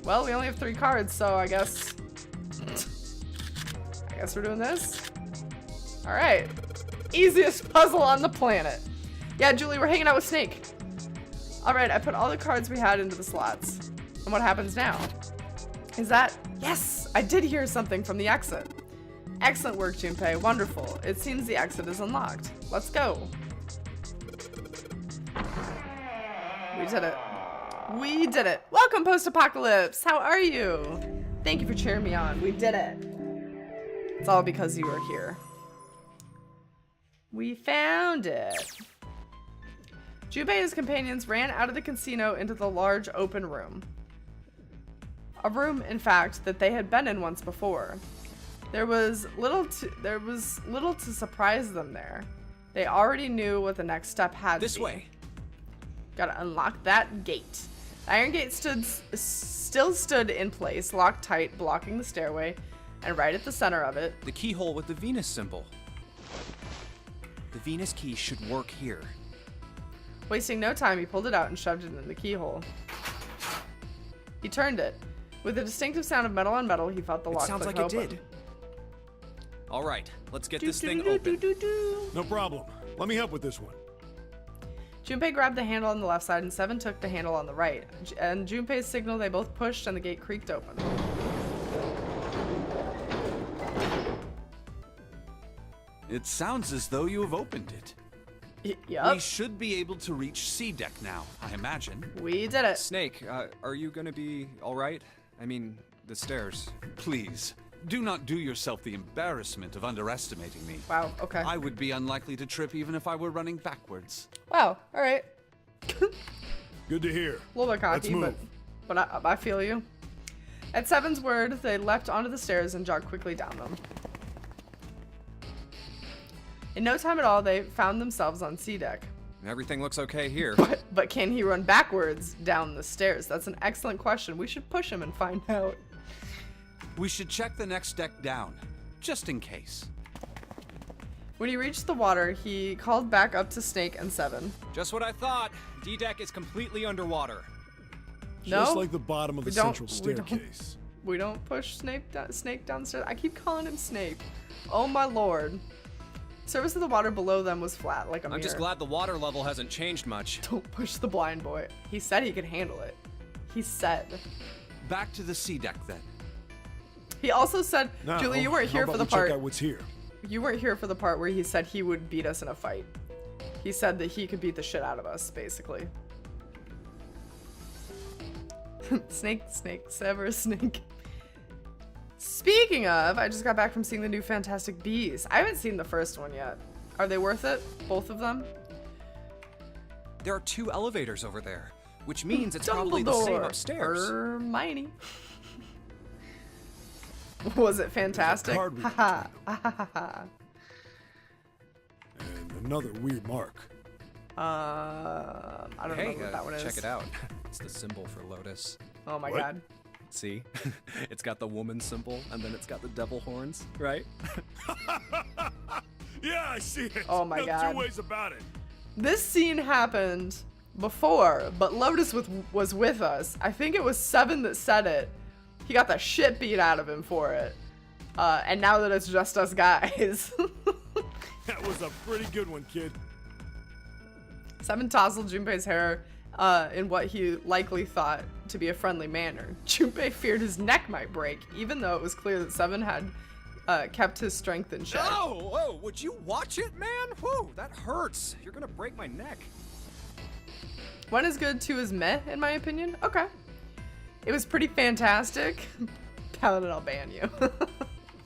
Well, we only have 3 cards, so I guess we're doing this. All right. Easiest puzzle on the planet. Yeah, Julie, we're hanging out with Snake. All right, I put all the cards we had into the slots. And what happens now? Is that, yes, I did hear something from the exit. Excellent work, Junpei, wonderful. It seems the exit is unlocked. Let's go. We did it. We did it. Welcome, Post-Apocalypse. How are you? Thank you for cheering me on. We did it. It's all because you were here. We found it. Junpei and his companions ran out of the casino into the large open room. A room, in fact, that they had been in once before. There was little to surprise them there. They already knew what the next step had to be.
This way.
Gotta unlock that gate. The iron gate still stood in place, locked tight, blocking the stairway, and right at the center of it,
The keyhole with the Venus symbol. The Venus key should work here.
wasting no time, he pulled it out and shoved it in the keyhole. He turned it. With a distinctive sound of metal on metal, he felt the lock
Sounds
click
like
open.
it did. All right, let's get this thing open.
No problem. Let me help with this one.
Junpei grabbed the handle on the left side and Seven took the handle on the right. And Junpei's signal, they both pushed and the gate creaked open.
It sounds as though you have opened it.
Yup.
We should be able to reach C deck now, I imagine.
We did it.
Snake, are you gonna be alright? I mean, the stairs.
Please, do not do yourself the embarrassment of underestimating me.
Wow, okay.
I would be unlikely to trip even if I were running backwards.
Wow, alright.
Good to hear.
A little bit
Let's
cocky,
move.
but I feel you. At Seven's word, they leapt onto the stairs and jogged quickly down them. In no time at all, they found themselves on C deck.
Everything looks okay here.
But can he run backwards down the stairs? That's an excellent question. We should push him and find out.
We should check the next deck down, just in case.
When he reached the water, he called back up to Snake and Seven.
Just what I thought. D-deck is completely underwater.
Just
No,
like the bottom of the
we don't-
central
we don't-
staircase.
We don't push Snake downstairs. I keep calling him Snape. Oh my lord. Surface of the water below them was flat, like a mirror.
I'm just glad the water level hasn't changed much.
Don't push the blind boy. He said he could handle it. He said.
Back to the C deck then.
He also said,
Now,
Julie, you weren't
how
here
about
for the
we check
part.
out what's here.
You weren't here for the part where he said he would beat us in a fight. He said that he could beat the shit out of us, basically. Snake, Severus Snake. Speaking of, I just got back from seeing the new Fantastic Beasts. I haven't seen the first one yet. Are they worth it? Both of them?
There are 2 elevators over there, which means it's probably the same
Dumbledore.
upstairs.
Hermione. Was it fantastic?
card reader
Haha.
between And another weird mark.
I don't know
Hey,
what that one is.
check it out. It's the symbol for Lotus.
Oh my
What?
god.
See? It's got the woman symbol, and then it's got the devil horns, right?
Yeah, I see it.
Oh my
no
God.
two ways about it.
This scene happened before, but Lotus was with us. I think it was Seven that said it. He got the shit beat out of him for it. And now that it's just us guys.
That was a pretty good one, kid.
Seven tousled Junpei's hair in what he likely thought to be a friendly manner. Junpei feared his neck might break, even though it was clear that Seven had kept his strength in check.
Oh, would you watch it, man? Whew, that hurts. You're gonna break my neck.
1 is good, 2 is meh, in my opinion. Okay. It was pretty fantastic. Paladin, I'll ban you.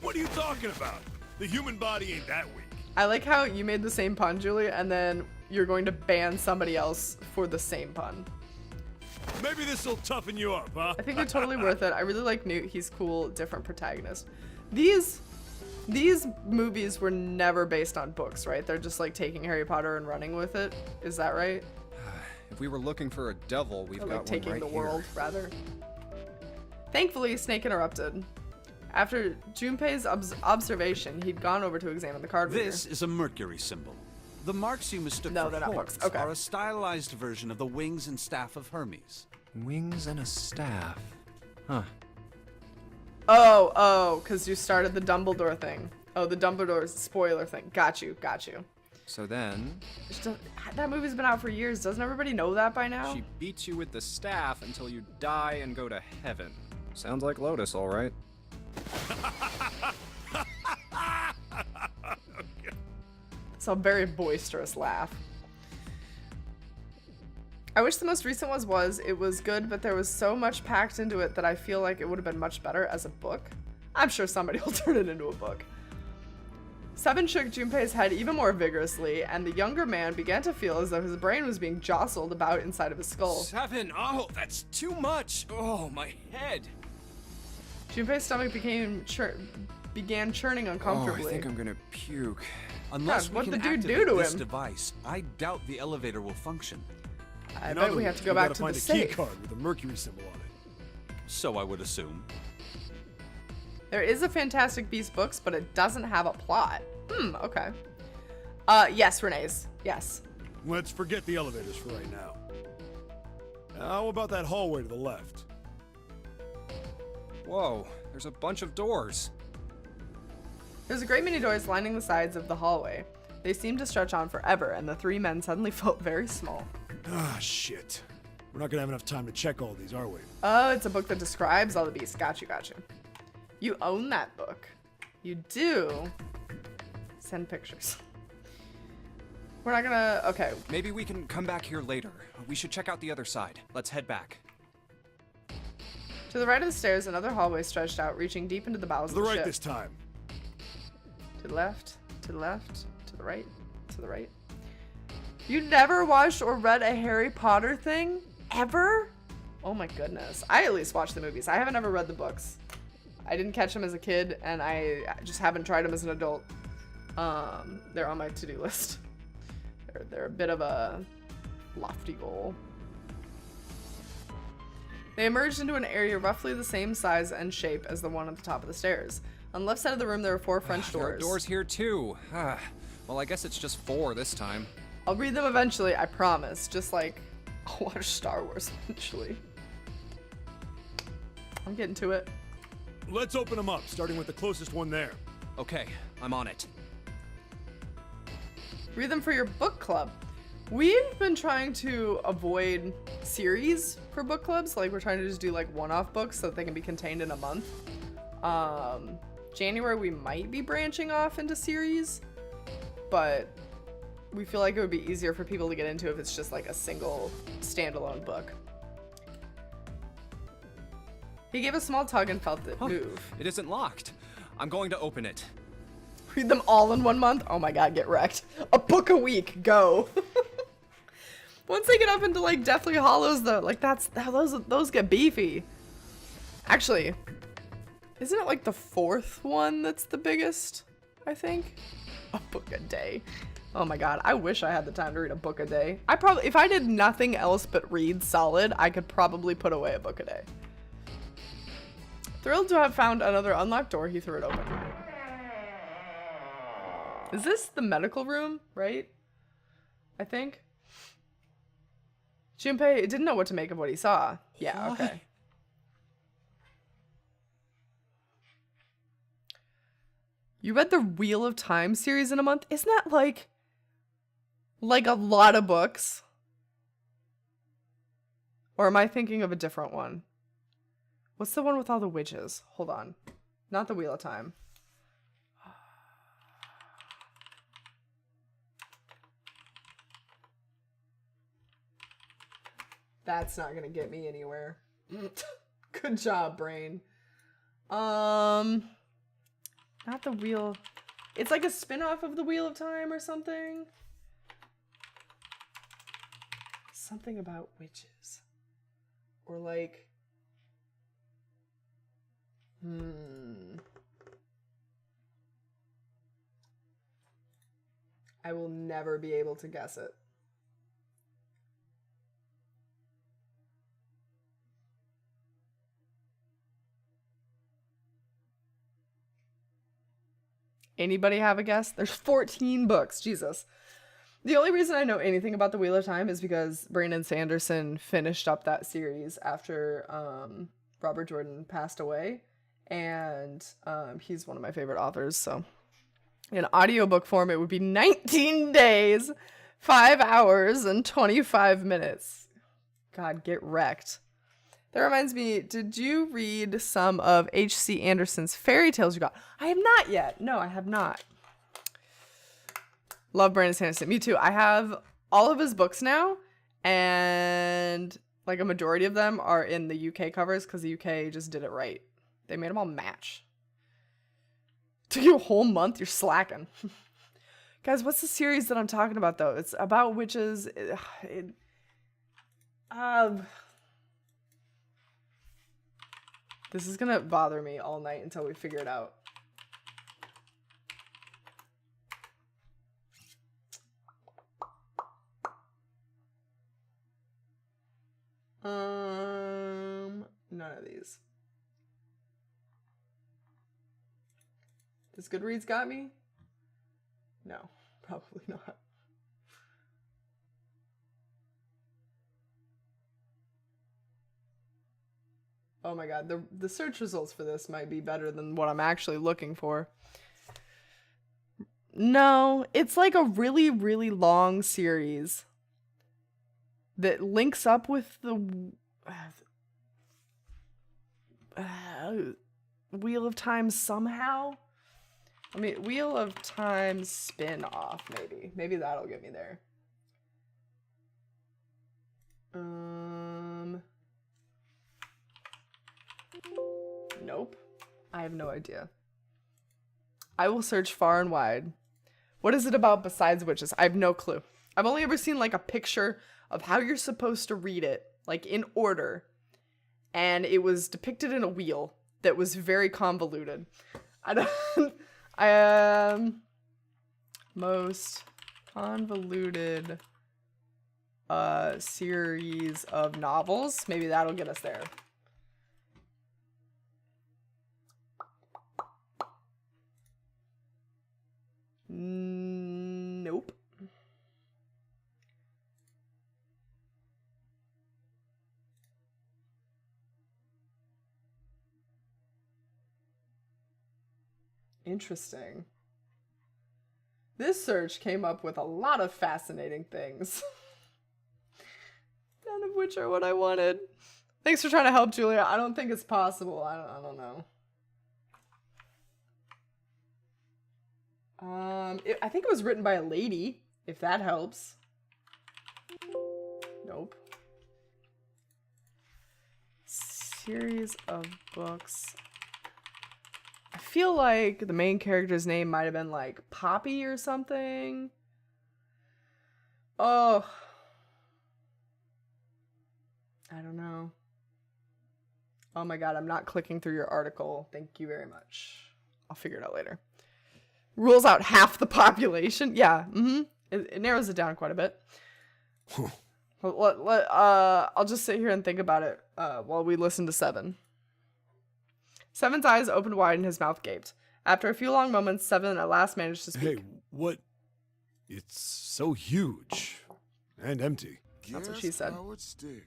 What are you talking about? The human body ain't that weak.
I like how you made the same pun, Julie, and then you're going to ban somebody else for the same pun.
Maybe this'll toughen you up, huh?
I think they're totally worth it. I really like Newt. He's cool, different protagonist. These movies were never based on books, right? They're just like taking Harry Potter and running with it. Is that right?
If we were looking for a devil, we've
Or
got
like
one
taking
right
the
here.
world, rather. Thankfully, Snake interrupted. After Junpei's observation, he'd gone over to examine the card reader.
This is a Mercury symbol. The marks you mistook
No,
for
they're not
horns
books. Okay.
are a stylized version of the wings and staff of Hermes.
Wings and a staff. Huh.
Oh, because you started the Dumbledore thing. Oh, the Dumbledore spoiler thing. Got you.
So then,
That movie's been out for years. Doesn't everybody know that by now?
she beats you with the staff until you die and go to heaven. Sounds like Lotus, all right.
It's a very boisterous laugh. I wish the most recent was it was good, but there was so much packed into it that I feel like it would have been much better as a book. I'm sure somebody will turn it into a book. Seven shook Junpei's head even more vigorously, and the younger man began to feel as though his brain was being jostled about inside of his skull.
7. Oh, that's too much. Oh, my head.
Junpei's stomach began churning uncomfortably.
Oh, I think I'm gonna puke.
Unless
God,
we
what'd
can
the dude
activate
do to
this
him?
device, I doubt the elevator will function.
I
In
bet
other
we have
words,
to go back
gotta
to the
find a key
safe.
card with a Mercury symbol on it.
So I would assume.
There is a Fantastic Beasts books, but it doesn't have a plot. Okay. Yes, Renee's. Yes.
Let's forget the elevators for right now. How about that hallway to the left?
Whoa, there's a bunch of doors.
There's a great many doors lining the sides of the hallway. They seemed to stretch on forever, and the 3 men suddenly felt very small.
Ah, shit. We're not gonna have enough time to check all these, are we?
Oh, it's a book that describes all the beasts. Got you. You own that book. You do. Send pictures. We're not gonna... Okay.
Maybe we can come back here later. We should check out the other side. Let's head back.
To the right of the stairs, another hallway stretched out, reaching deep into the bowels
To the
of the
right
ship.
this time.
To the left, to the left, to the right, to the right. You never watched or read a Harry Potter thing? Ever? Oh my goodness. I at least watched the movies. I haven't ever read the books. I didn't catch them as a kid, and I just haven't tried them as an adult. They're on my to-do list. They're a bit of a lofty goal. They emerged into an area roughly the same size and shape as the one at the top of the stairs. On the left side of the room, there were 4 French
There are
doors.
doors here too. Well, I guess it's just 4 this time.
I'll read them eventually, I promise. Just like I'll watch Star Wars eventually. I'm getting to it.
Let's open them up, starting with the closest one there.
Okay, I'm on it.
Read them for your book club. We've been trying to avoid series for book clubs. Like, we're trying to just do like one-off books so that they can be contained in a month. January we might be branching off into series, but we feel like it would be easier for people to get into if it's just like a single standalone book. He gave a small tug and felt it move.
It isn't locked. I'm going to open it.
Read them all in 1 month? Oh my god, get wrecked. A book a week, go. Once they get up into like Deathly Hollows though, like those get beefy. Actually, isn't it like the 4th one that's the biggest, I think? A book a day. Oh my god, I wish I had the time to read a book a day. If I did nothing else but read solid, I could probably put away a book a day. Thrilled to have found another unlocked door, he threw it open. Is this the medical room, right? I think. Junpei didn't know what to make of what he saw. Yeah, okay. You read the Wheel of Time series in a month? Isn't that like a lot of books? Or am I thinking of a different one? What's the one with all the witches? Hold on. Not the Wheel of Time. That's not gonna get me anywhere. Good job, brain. Not the Wheel. It's like a spin-off of the Wheel of Time or something. Something about witches. Or like... I will never be able to guess it. Anybody have a guess? There's 14 books. Jesus. The only reason I know anything about the Wheel of Time is because Brandon Sanderson finished up that series after Robert Jordan passed away. And he's one of my favorite authors. So in audiobook form, it would be 19 days, 5 hours, and 25 minutes. God, get wrecked. That reminds me, did you read some of H.C. Anderson's fairy tales you got? I have not yet. No, I have not. Love Brandon Sanderson. Me too. I have all of his books now, and like a majority of them are in the UK covers because the UK just did it right. They made them all match. Took you a whole month? You're slacking. Guys, what's the series that I'm talking about, though? It's about witches. This is gonna bother me all night until we figure it out. None of these. Does Goodreads got me? No, probably not. Oh my god, the search results for this might be better than what I'm actually looking for. No, it's like a really, really long series that links up with the Wheel of Time somehow. Let me, Wheel of Time spin off, maybe. Maybe that'll get me there. Nope. I have no idea. I will search far and wide. What is it about besides witches? I have no clue. I've only ever seen like a picture of how you're supposed to read it, like in order. And it was depicted in a wheel that was very convoluted. I don't... most convoluted series of novels. Maybe that'll get us there. Nope. Interesting. This search came up with a lot of fascinating things. None of which are what I wanted. Thanks for trying to help, Julia. I don't think it's possible. I don't know. I think it was written by a lady, if that helps. Nope. Series of books. I feel like the main character's name might have been like Poppy or something. Oh. I don't know. Oh my god, I'm not clicking through your article. Thank you very much. I'll figure it out later. Rules out half the population. Yeah, it narrows it down quite a bit. I'll just sit here and think about it while we listen to Seven. Seven's eyes opened wide and his mouth gaped. After a few long moments, Seven at last managed to speak.
Hey, what? It's so huge and empty.
That's what she said.
Powered stick.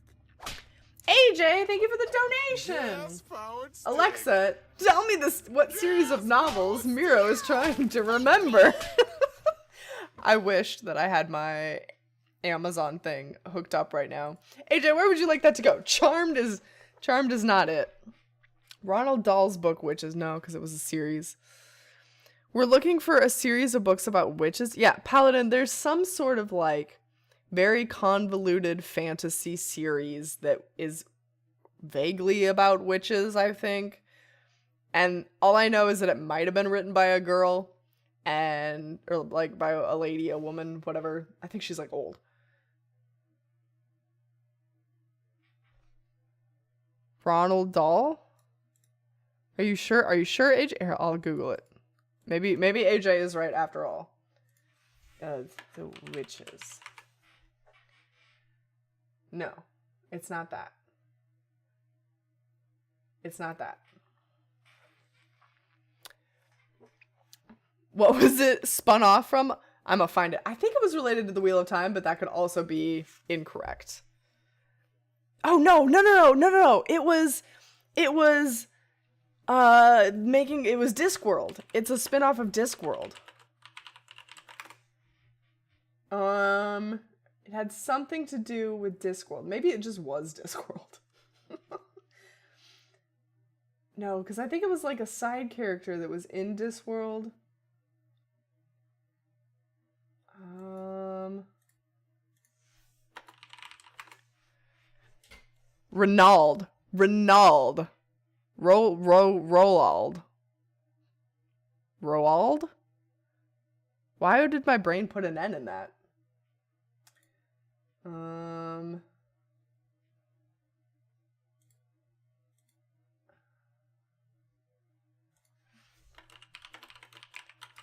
AJ, thank you for the donation.
Yes, powered stick.
Alexa, tell me what series of novels Miro is trying to remember. I wished that I had my Amazon thing hooked up right now. AJ, where would you like that to go? Charmed is not it. Ronald Dahl's book Witches, no, because it was a series. We're looking for a series of books about witches. Yeah, Paladin, there's some sort of like very convoluted fantasy series that is vaguely about witches, I think. And all I know is that it might have been written by a girl or like by a lady, a woman, whatever. I think she's like old. Ronald Dahl? Are you sure? Are you sure, AJ? Here, I'll Google it. Maybe AJ is right after all. The witches. No, it's not that. It's not that. What was it spun off from? I'm gonna find it. I think it was related to the Wheel of Time, but that could also be incorrect. Oh no. It was Discworld. It's a spin-off of Discworld. It had something to do with Discworld. Maybe it just was Discworld. No, because I think it was like a side character that was in Discworld. Roald. Roald? Why did my brain put an N in that?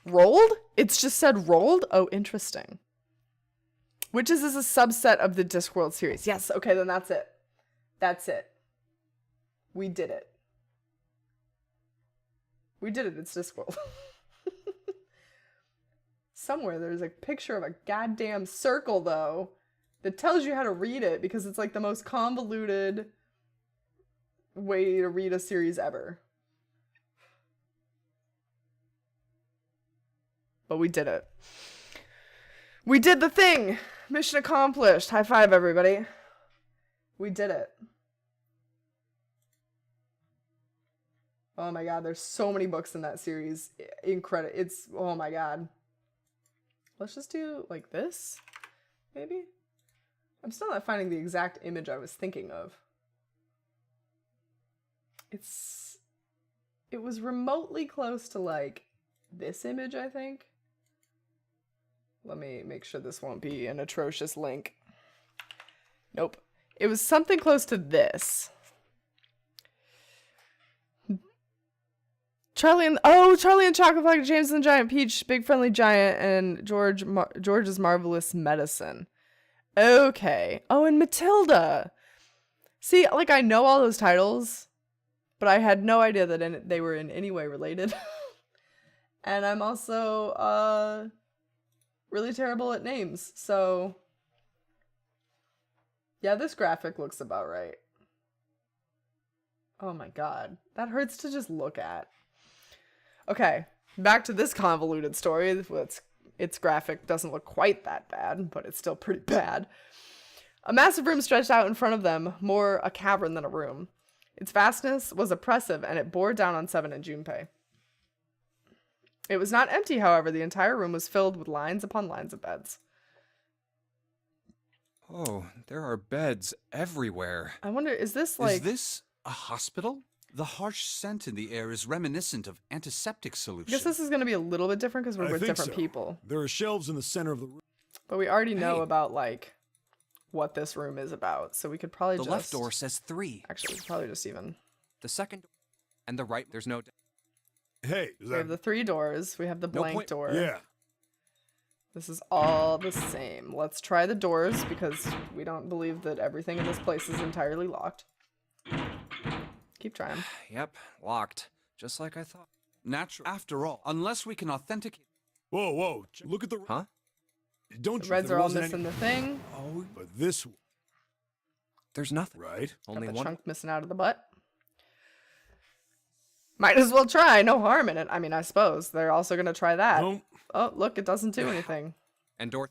Rolled? It's just said rolled? Oh, interesting. Witches is a subset of the Discworld series. Yes, okay, then that's it. That's it. We did it. We did it, it's Discworld. Somewhere there's a picture of a goddamn circle, though, that tells you how to read it, because it's like the most convoluted way to read a series ever. But we did it. We did the thing! Mission accomplished. High five, everybody. We did it. Oh my god, there's so many books in that series. It's, oh my god. Let's just do like this, maybe? I'm still not finding the exact image I was thinking of. It was remotely close to like this image, I think. Let me make sure this won't be an atrocious link. Nope. It was something close to this. Charlie and Chocolate Factory, James and the Giant Peach, Big Friendly Giant, and George's Marvelous Medicine. Okay. Oh, and Matilda. See, like, I know all those titles, but I had no idea that they were in any way related. And I'm also really terrible at names, so yeah, this graphic looks about right. Oh my god, that hurts to just look at. Okay, back to this convoluted story. Its graphic doesn't look quite that bad, but it's still pretty bad. A massive room stretched out in front of them, more a cavern than a room. Its vastness was oppressive, and it bore down on Seven and Junpei. It was not empty, however. The entire room was filled with lines upon lines of beds.
Oh, there are beds everywhere.
I wonder, is this like...
Is this a hospital? The harsh scent in the air is reminiscent of antiseptic solution.
I guess this is going to be a little bit different because we're with different
so.
people.
There are shelves in the center of the room.
But we already know about, like, what this room is about. So we could probably
The left door says 3.
Actually, we could probably just even...
The second door and the right, there's no...
Hey, is
We have
that...
the 3 doors. We have the blank
point.
door.
Yeah.
This is all the same. Let's try the doors because we don't believe that everything in this place is entirely locked. Keep trying.
Yep, locked. Just like I thought.
Natural. After all, unless we can authenticate...
Whoa, whoa. Look at the...
Huh?
Don't
The
you...
reds
there
are all
wasn't
missing
any...
the thing.
Oh, but this...
There's nothing.
Right?
Only
Got the
one.
chunk missing out of the butt. Might as well try. No harm in it. I mean, I suppose. They're also going to try that.
No.
Oh, look, it doesn't do anything.
And door...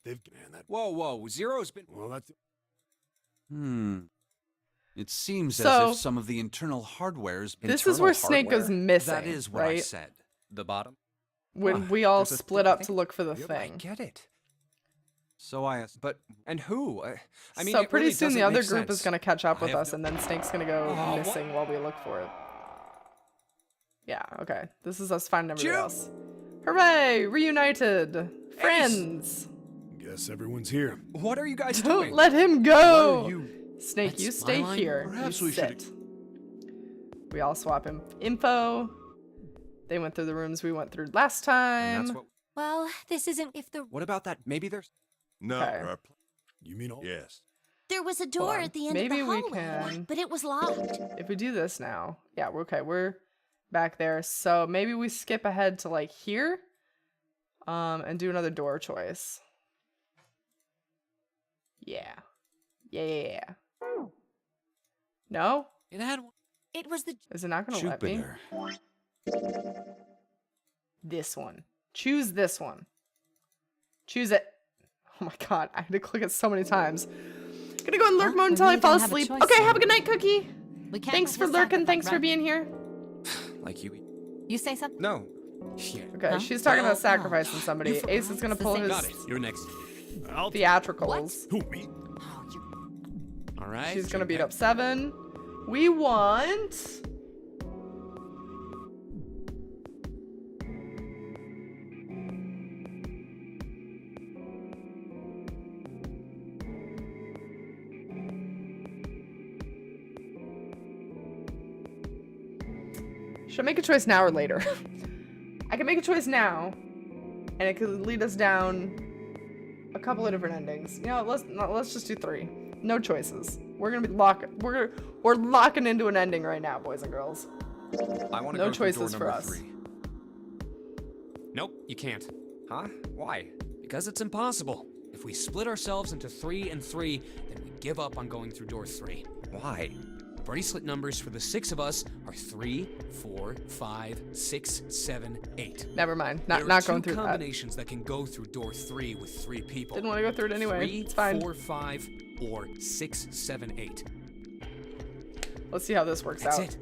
They've... Man, that...
Whoa, Zero's been...
Well, that's...
It seems
So-
as if some of the internal hardware's...
This is where Snake goes
hardware?
missing,
That is what I
right?
said.
The bottom?
When
Huh,
we all
there's a
split
thing-
up to look for the
Yep,
thing.
I get it.
So I...
But, and who? I mean,
So
it
pretty
really
soon the
doesn't
other
make
group is
sense.
going to catch up
I
with
have
us,
no-
and then Snake's going to go
Oh,
missing while we look for it. Yeah, okay. This is us finding everybody
Jim!
else. Hooray! Reunited! Friends!
Guess everyone's here.
What are you guys
Don't
doing?
let him go!
Why are you...
Snake,
That's
you
my
stay
line?
here.
Perhaps
you
we should-
sit. We all swap info. They went through the rooms we went through last time.
And that's what...
Well, this isn't if the...
What about that? Maybe there's...
No,
Okay.
You mean all...
yes.
There was a door
on.
at the end
Maybe
of the
we
hallway,
can-
but it was locked.
If we do this now, yeah, we're okay. We're back there. So maybe we skip ahead to like here, and do another door choice. Yeah. Yeah. No?
It had one.
It was the...
Is it not gonna let me?
Jupiter.
This one. Choose this one. Choose it. Oh my god, I had to click it so many times. Gonna go in lurk mode until I
we
fall
don't have a
asleep.
choice
Okay,
then.
have a good night, Cookie.
We can't
Thanks
let
for
her
lurking.
sacrifice,
Thanks for
right?
being here.
Like you...
You say something?
No. Here.
Okay,
Huh?
she's talking about
Oh,
sacrificing
God.
somebody.
You
Ace is gonna
forgot.
pull
It's the
his
same.
Got it. You're next.
I'll...
theatricals.
Who, me?
Oh, you...
All right.
She's gonna beat up 7. We want... Should I make a choice now or later? I can make a choice now, and it could lead us down a couple of different endings. You know, let's just do 3. No choices. We're gonna be we're locking into an ending right now, boys and girls.
I want to
No
go through door
choices for
number
us.
3.
Nope, you can't.
Huh? Why?
Because it's impossible. If we split ourselves into 3 and 3, then we give up on going through door 3.
Why?
The bracelet numbers for the 6 of us are 3, 4, 5, 6, 7, 8.
Never mind.
There
Not
are
going
two
through that.
combinations that can go through door 3 with 3 people.
Didn't want to go through it anyway.
3,
It's fine.
4, 5, or 6, 7, 8.
Let's see how this works
That's
out.
it.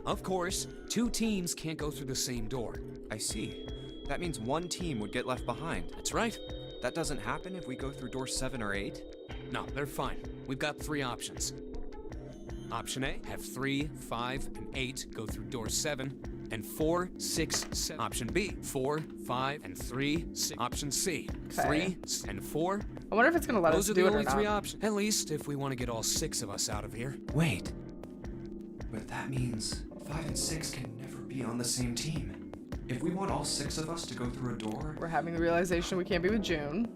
Of course, 2 teams can't go through the same door.
I see. That means one team would get left behind.
That's right.
That doesn't happen if we go through door 7 or 8?
No, they're fine. We've got 3 options. Option A, have 3, 5, and 8 go through door 7, and 4, 6, 7. Option B, 4, 5, and 3, 6. Option C,
Okay.
3, and 4.
I wonder if it's gonna let us
Those are
do
the
it or
only 3
not.
options. At least if we want to get all 6 of us out of here.
Wait. But that means 5 and 6 can never be on the same team. If we want all 6 of us to go through a door,
We're having the realization we can't be with June.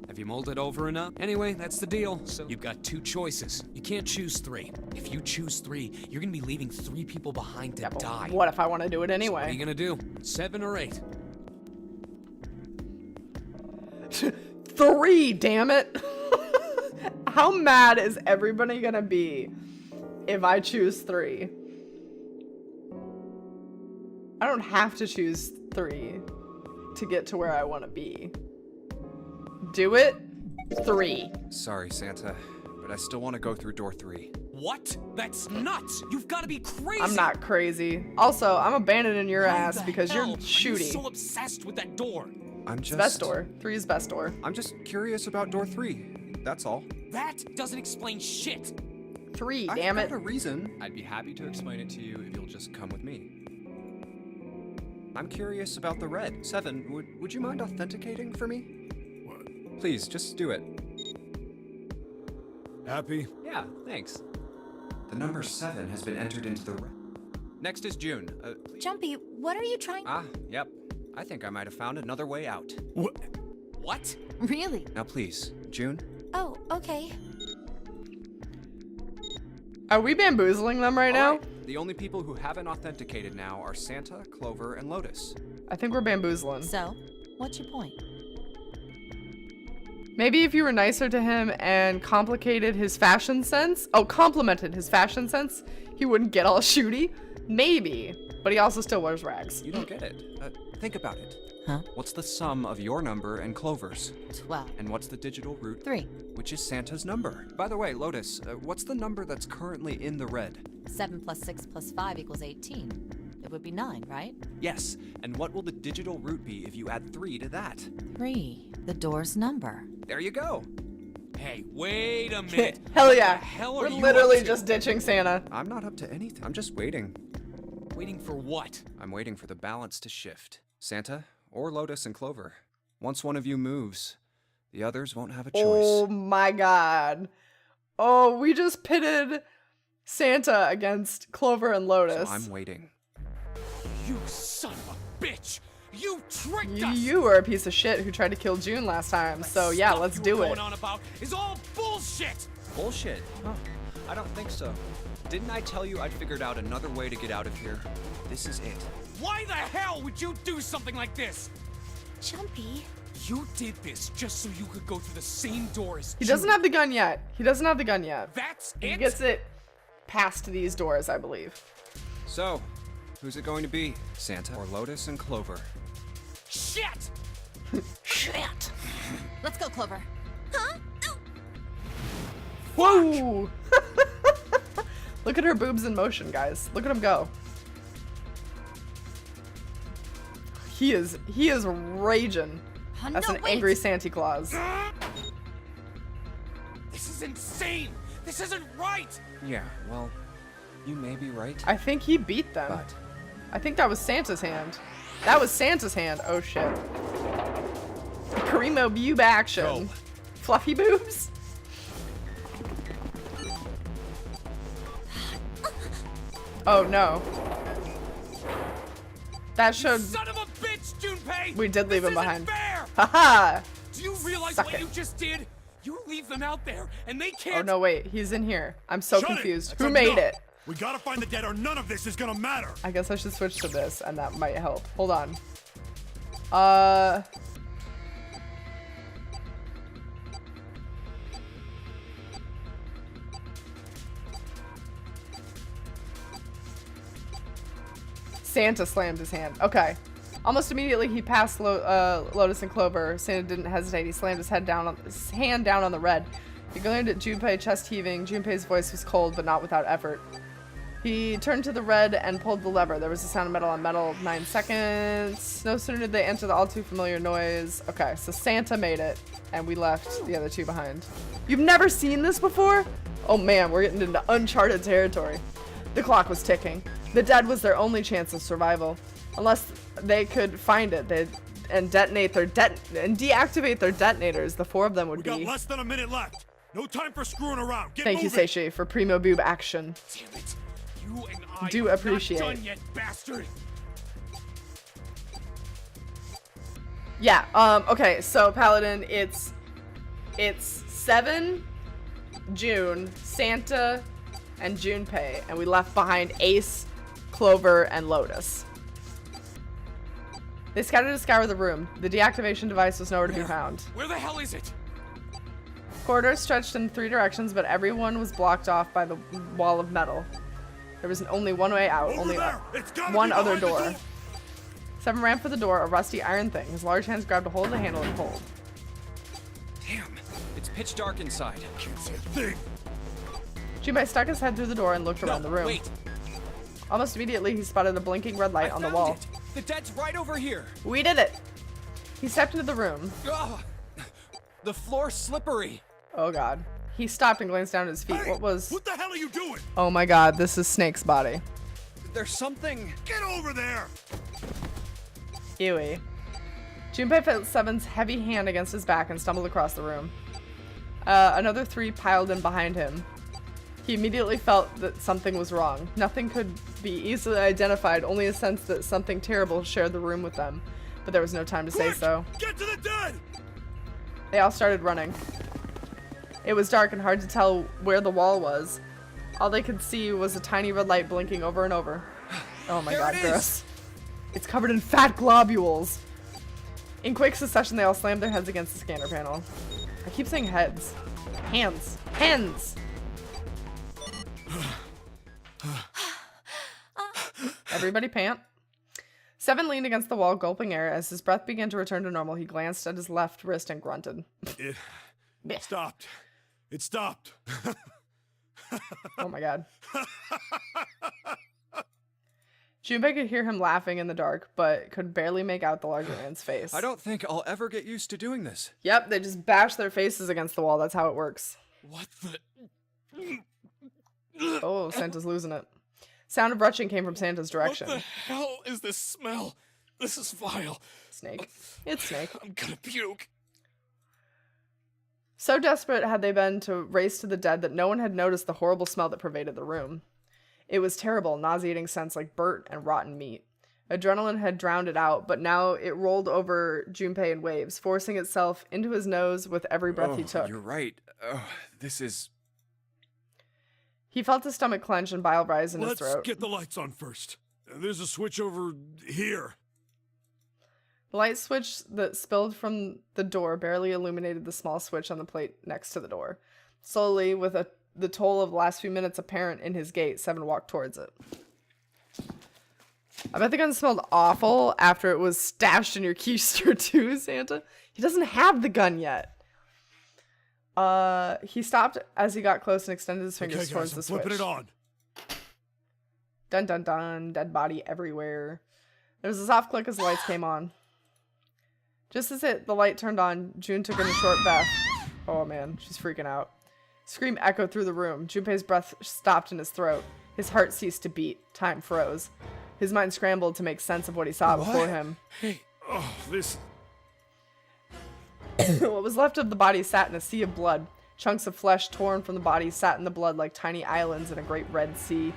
Have you mulled it over enough? Anyway, that's the deal. So you've got 2 choices. You can't choose 3. If you choose 3, you're gonna be leaving 3 people behind to
Yeah, but
die.
what if I want to do it
What are
anyway?
you gonna do? 7 or 8?
3, damn it. How mad is everybody gonna be if I choose 3? I don't have to choose 3 to get to where I want to be. Do it? 3.
Sorry, Santa, but I still want to go through door 3.
What? That's nuts! You've got to be crazy!
I'm not crazy. Also, I'm abandoning your
Why
ass
the
because
hell
you're
are you
shooty.
so obsessed with that door?
I'm
It's
just
best door. 3 is best door.
I'm just curious about door 3. That's all.
That doesn't explain shit.
3,
I've
damn it.
got a reason. I'd be happy to explain it to you if you'll just come with me. I'm curious about the red. 7, would you mind authenticating for me?
What?
Please, just do it.
Happy?
Yeah, thanks.
the number 7 has been entered into the
Next is June.
Jumpy, what are you trying?
Yep. I think I might have found another way out.
What?
What?
Really?
Now please, June.
Oh, okay.
Are we bamboozling them right now?
Alright, the only people who haven't authenticated now are Santa, Clover, and Lotus.
I think we're bamboozling.
So, what's your point?
Maybe if you were nicer to him and complicated his fashion sense, complimented his fashion sense, he wouldn't get all shooty. Maybe. But he also still wears rags.
You don't get it. Think about it.
Huh?
What's the sum of your number and Clover's?
12.
And what's the digital root?
3.
Which is Santa's number. By the way, Lotus, what's the number that's currently in the red?
7 plus 6 plus 5 equals 18. It would be 9, right?
Yes, and what will the digital root be if you add 3 to that?
3. The door's number.
There you go.
Hey, wait a minute.
Hell yeah.
What the hell are
We're
you
literally
up to?
just ditching Santa.
I'm not up to anything. I'm just waiting.
Waiting for what?
I'm waiting for the balance to shift. Santa, or Lotus and Clover. Once one of you moves, the others won't have a choice.
Oh my god. Oh, we just pitted Santa against Clover and Lotus.
So I'm waiting.
You son of a bitch! You tricked us!
You were a piece of shit who tried to kill June last time, so yeah,
Stuff
let's
you
do
were
it.
going on about is all bullshit!
Bullshit. Huh. I don't think so. Didn't I tell you I'd figured out another way to get out of here? This is it.
Why the hell would you do something like this?
Jumpy.
You did this just so you could go through the same door as
He doesn't have the gun yet. He doesn't have the gun yet.
That's
He
it?
gets it past these doors, I believe.
So, who's it going to be? Santa or Lotus and Clover?
Shit!
Shit. Let's go, Clover. Huh?
Whoa! Look at her boobs in motion, guys. Look at him go. He is raging. That's
no,
an
wait.
angry Santa Claus.
This is insane! This isn't right!
Yeah, well, you may be right.
I think he beat them.
But
I think that was Santa's hand. That was Santa's hand. Oh shit. Primo boob action.
Go.
Fluffy boobs? Oh no. That showed.
Son of a bitch, Junpei!
We did leave
This
him behind.
isn't fair!
Haha!
Do you realize
Suck
what
it.
you just did? You leave them out there, and they can't.
Oh no, wait. He's in here. I'm so
Shut it.
confused.
That's
Who made
enough.
it?
We gotta find the dead or none of this is gonna matter.
I guess I should switch to this, and that might help. Hold on. Santa slammed his hand. Okay. Almost immediately, he passed Lotus and Clover. Santa didn't hesitate. He slammed his hand down on the red. He glared at Junpei, chest heaving. Junpei's voice was cold, but not without effort. He turned to the red and pulled the lever. There was a sound of metal on metal. 9 seconds. No sooner did they enter the all too familiar noise. Okay, so Santa made it, and we left the other two behind. You've never seen this before? Oh man, we're getting into uncharted territory. The clock was ticking. The dead was their only chance of survival. Unless they could find it and deactivate their detonators, the 4 of them would be.
We got less than a minute left. No time for screwing around. Get
Thank you,
moving.
Seishi, for primo boob action.
Damn it. You and I
Do
are
appreciate.
not done yet, bastard.
Yeah, okay, so Paladin, it's 7 June, Santa, and Junpei, and we left behind Ace, Clover, and Lotus. They scattered to scour the room. The deactivation device was nowhere to be found.
Where the hell is it?
Corridors stretched in 3 directions, but everyone was blocked off by the wall of metal. There was only one way out,
Over
only
there. It's gotta
one
be
other
behind the
door. 7 ran for the door, a rusty iron thing. His large hands grabbed a hold of the handle and pulled.
Damn, it's pitch dark inside.
Can't see a thing.
Junpei stuck his head through the door and looked around the room.
Wait,
Almost immediately, he spotted a blinking red light
I
on the
found
wall.
it. The dead's right over here.
We did it! He stepped into the room.
Ugh. The floor's slippery.
Oh god. He stopped and glanced down at his feet.
Hey,
What was...
What the hell are you doing?
Oh my god, this is Snake's body.
There's something.
Get over there.
Ewy. Junpei felt Seven's heavy hand against his back and stumbled across the room. Another 3 piled in behind him. He immediately felt that something was wrong. Nothing could be easily identified, only a sense that something terrible shared the room with them. But there was no time to say
Quick,
so.
Get to the dead.
They all started running. It was dark and hard to tell where the wall was. All they could see was a tiny red light blinking over and over. Oh my
There
god,
it is.
gross. It's covered in fat globules. In quick succession, they all slammed their heads against the scanner panel. I keep saying heads. Hands. Hands! Everybody pant. 7 leaned against the wall, gulping air. As his breath began to return to normal, he glanced at his left wrist and grunted.
It stopped. It stopped.
Oh my god. Junpei could hear him laughing in the dark, but could barely make out the larger man's face.
I don't think I'll ever get used to doing this.
Yep, they just bash their faces against the wall. That's how it works.
What the?
Oh, Santa's losing it. Sound of retching came from Santa's direction.
What the hell is this smell? This is vile.
Snake. It's Snake.
I'm gonna puke.
So desperate had they been to race to the dead that no one had noticed the horrible smell that pervaded the room. It was terrible, nauseating scents like burnt and rotten meat. Adrenaline had drowned it out, but now it rolled over Junpei in waves, forcing itself into his nose with every breath he took.
You're right. This is...
He felt his stomach clench and bile rise in his
Let's
throat.
get the lights on first. There's a switch over here.
The light switch that spilled from the door barely illuminated the small switch on the plate next to the door. Slowly, with the toll of the last few minutes apparent in his gait, 7 walked towards it. I bet the gun smelled awful after it was stashed in your keister too, Santa. He doesn't have the gun yet. He stopped as he got close and extended his fingers
Okay,
towards
guys,
the
I'm
switch.
flipping it on.
Dun dun dun, dead body everywhere. There was a soft click as the lights came on. Just as the light turned on, June took in a short breath. Oh man, she's freaking out. Scream echoed through the room. Junpei's breath stopped in his throat. His heart ceased to beat. Time froze. His mind scrambled to make sense of what he saw before him.
Hey,
Oh, this...
What was left of the body sat in a sea of blood. Chunks of flesh torn from the body sat in the blood like tiny islands in a great red sea.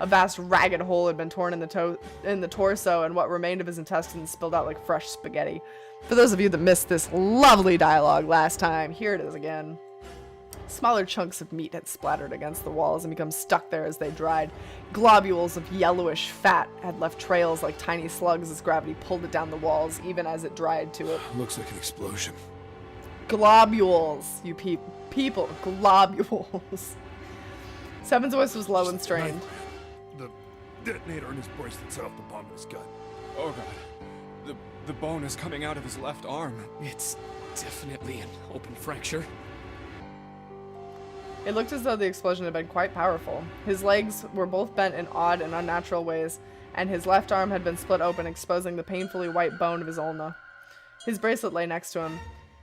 A vast ragged hole had been torn in the torso, and what remained of his intestines spilled out like fresh spaghetti. For those of you that missed this lovely dialogue last time, here it is again. Smaller chunks of meat had splattered against the walls and become stuck there as they dried. Globules of yellowish fat had left trails like tiny slugs as gravity pulled it down the walls, even as it dried to it.
Looks like an explosion.
Globules, you people, globules. Seven's voice was low and strained.
The detonator in his bracelet's off the bottom of his gun.
Oh god. The bone is coming out of his left arm.
it's definitely an open fracture.
It looked as though the explosion had been quite powerful. His legs were both bent in odd and unnatural ways, and his left arm had been split open, exposing the painfully white bone of his ulna. His bracelet lay next to him.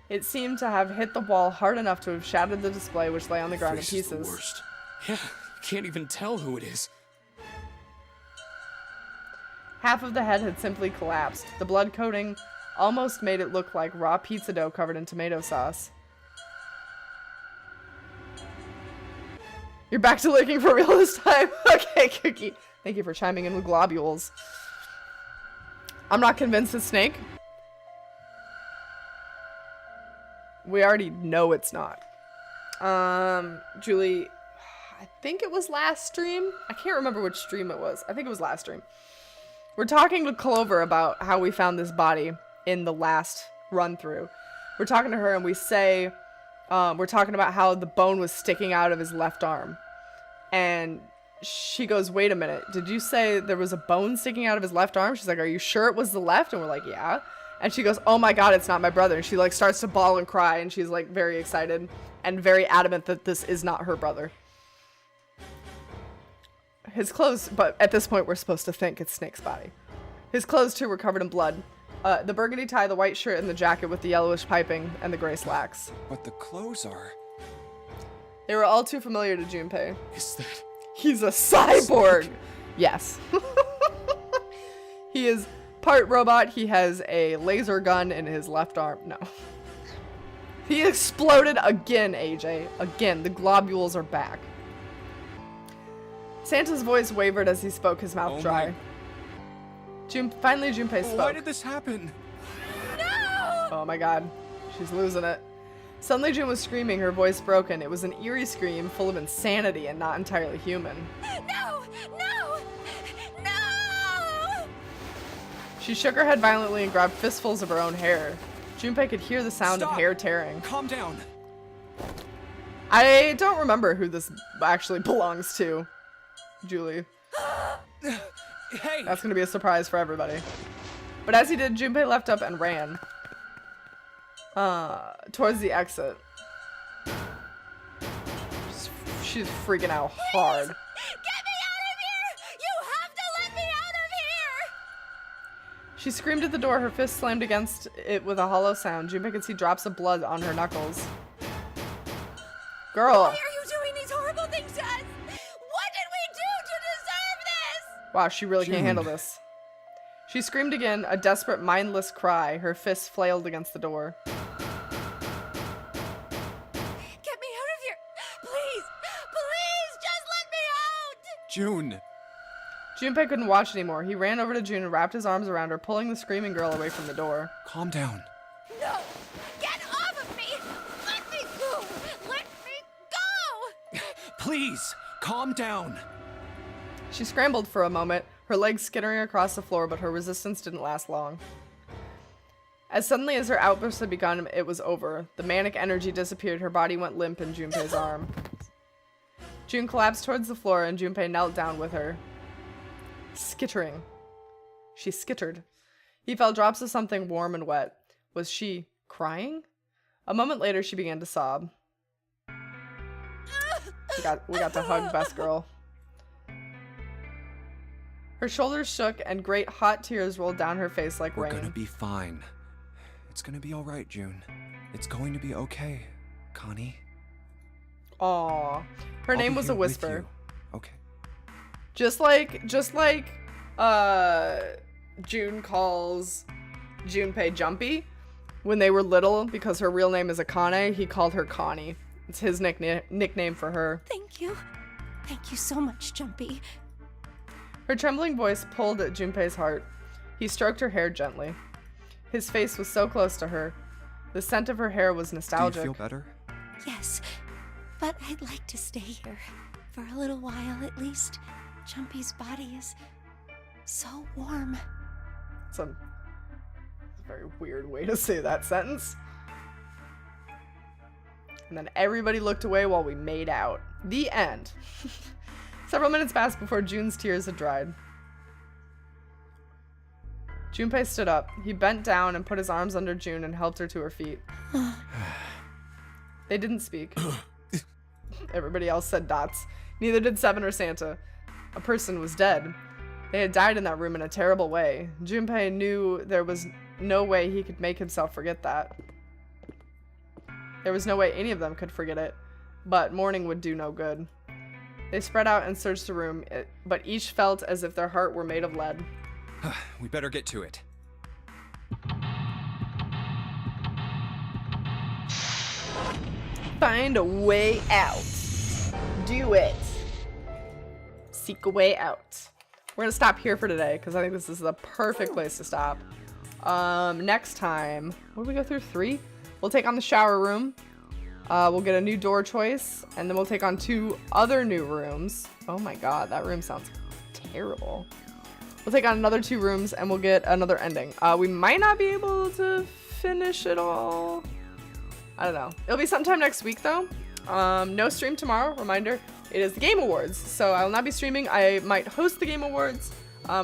It seemed to have hit the wall hard enough to have shattered the display, which lay on the ground in
Face is the
pieces.
worst.
Yeah, can't even tell who it is.
Half of the head had simply collapsed. The blood coating almost made it look like raw pizza dough covered in tomato sauce. You're back to looking for real this time? Okay, Cookie. Thank you for chiming in with globules. I'm not convinced it's Snake. We already know it's not. Julie, I think it was last stream. I can't remember which stream it was. I think it was last stream. We're talking to Clover about how we found this body in the last run through. We're talking to her and we say, we're talking about how the bone was sticking out of his left arm. And she goes, wait a minute, did you say there was a bone sticking out of his left arm? She's like, are you sure it was the left? And we're like, yeah. And she goes, oh my god, it's not my brother. And she like starts to bawl and cry, and she's like very excited and very adamant that this is not her brother. His clothes, but at this point we're supposed to think it's Snake's body. His clothes too were covered in blood. The burgundy tie, the white shirt, and the jacket with the yellowish piping, and the gray slacks.
But the clothes are...
They were all too familiar to Junpei.
Is that...
He's a cyborg! Yes. He is part robot. He has a laser gun in his left arm. No. He exploded again, AJ. Again, the globules are back. Santa's voice wavered as he spoke, his mouth dry. Finally, Junpei spoke.
Why did this happen?
Oh my god. She's losing it. Suddenly June was screaming, her voice broken. It was an eerie scream full of insanity and not entirely human.
No! No! No!
She shook her head violently and grabbed fistfuls of her own hair. Junpei could hear the sound of
Stop.
hair tearing.
Calm down.
I don't remember who this actually belongs to, Julie.
Hey!
That's gonna be a surprise for everybody. But as he did, Junpei leapt up and ran. Towards the exit. She's freaking out hard.
Get me out of here! You have to let me out of here!
She screamed at the door, her fist slammed against it with a hollow sound. Junpei could see drops of blood on her knuckles. Girl!
Why are you doing these horrible things to us? What did we do to deserve this?
Wow, she really can't
June.
handle this. She screamed again, a desperate, mindless cry. Her fists flailed against the door.
Get me out of here! Please! Please! Just let me out!
June!
Junpei couldn't watch anymore. He ran over to June and wrapped his arms around her, pulling the screaming girl away from the door.
Calm down.
No! Get off of me! Let me go! Let me go!
Please, calm down.
She scrambled for a moment, her legs skittering across the floor, but her resistance didn't last long. As suddenly as her outburst had begun, it was over. The manic energy disappeared, her body went limp in Junpei's arm. June collapsed towards the floor, and Junpei knelt down with her. Skittering. She skittered. He felt drops of something warm and wet. Was she crying? A moment later, she began to sob. We got to hug Best Girl. Her shoulders shook, and great hot tears rolled down her face like
We're
rain.
gonna be fine. It's gonna be alright, June. It's going to be okay, Connie.
Aww. Her
I'll
name
be
was a
here with
whisper.
you. Okay.
Just like June calls Junpei Jumpy when they were little because her real name is Akane, he called her Connie. It's his nickname for her.
Thank you. Thank you so much, Jumpy.
Her trembling voice pulled at Junpei's heart. He stroked her hair gently. His face was so close to her. The scent of her hair was nostalgic.
Do you feel better?
Yes, but I'd like to stay here for a little while at least. Jumpy's body is so warm.
It's a very weird way to say that sentence. And then everybody looked away while we made out. The end. Several minutes passed before June's tears had dried. Junpei stood up. He bent down and put his arms under June and helped her to her feet. They didn't speak. Everybody else said dots. Neither did Seven or Santa. A person was dead. They had died in that room in a terrible way. Junpei knew there was no way he could make himself forget that. There was no way any of them could forget it, but mourning would do no good. They spread out and searched the room, but each felt as if their heart were made of lead.
We better get to it.
Find a way out. Do it. Seek a way out. We're gonna stop here for today because I think this is the perfect place to stop. Next time, what did we go through? 3? We'll take on the shower room. We'll get a new door choice, and then we'll take on 2 other new rooms. Oh my god, that room sounds terrible. We'll take on another 2 rooms, and we'll get another ending. We might not be able to finish it all. I don't know. It'll be sometime next week, though. No stream tomorrow. Reminder, it is the Game Awards, so I will not be streaming. I might host the Game Awards.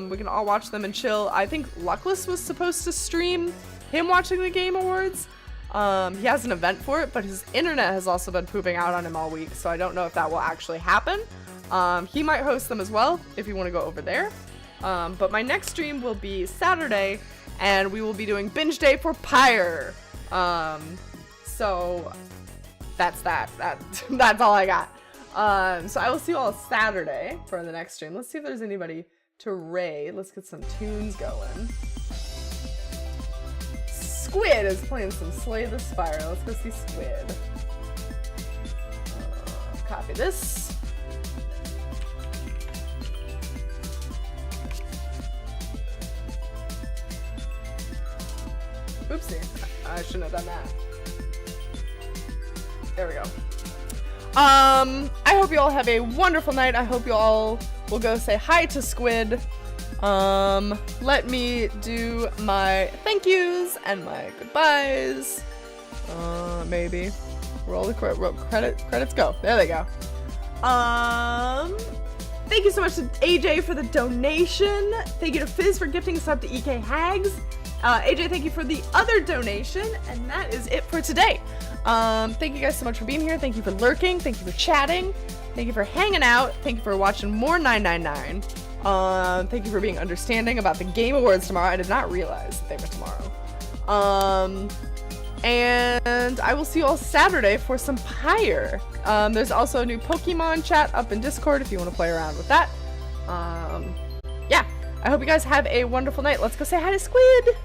We can all watch them and chill. I think Luckless was supposed to stream him watching the Game Awards. He has an event for it, but his internet has also been pooping out on him all week, so I don't know if that will actually happen. He might host them as well, if you want to go over there. But my next stream will be Saturday, and we will be doing binge day for Pyre. So that's that. That's all I got. So I will see you all Saturday for the next stream. Let's see if there's anybody to raid. Let's get some tunes going. Squid is playing some Slay the Spire. Let's go see Squid. Copy this. Oopsie. I shouldn't have done that. There we go. I hope you all have a wonderful night. I hope you all will go say hi to Squid. Let me do my thank yous and my goodbyes. Maybe. Roll the credits go. There they go. Thank you so much to AJ for the donation. Thank you to Fizz for gifting us up to EK Hags. AJ, thank you for the other donation. And that is it for today. Thank you guys so much for being here. Thank you for lurking. Thank you for chatting. Thank you for hanging out. Thank you for watching more 999. Thank you for being understanding about the Game Awards tomorrow. I did not realize that they were tomorrow. And I will see you all Saturday for some Pyre. There's also a new Pokemon chat up in Discord if you want to play around with that. Yeah, I hope you guys have a wonderful night. Let's go say hi to Squid.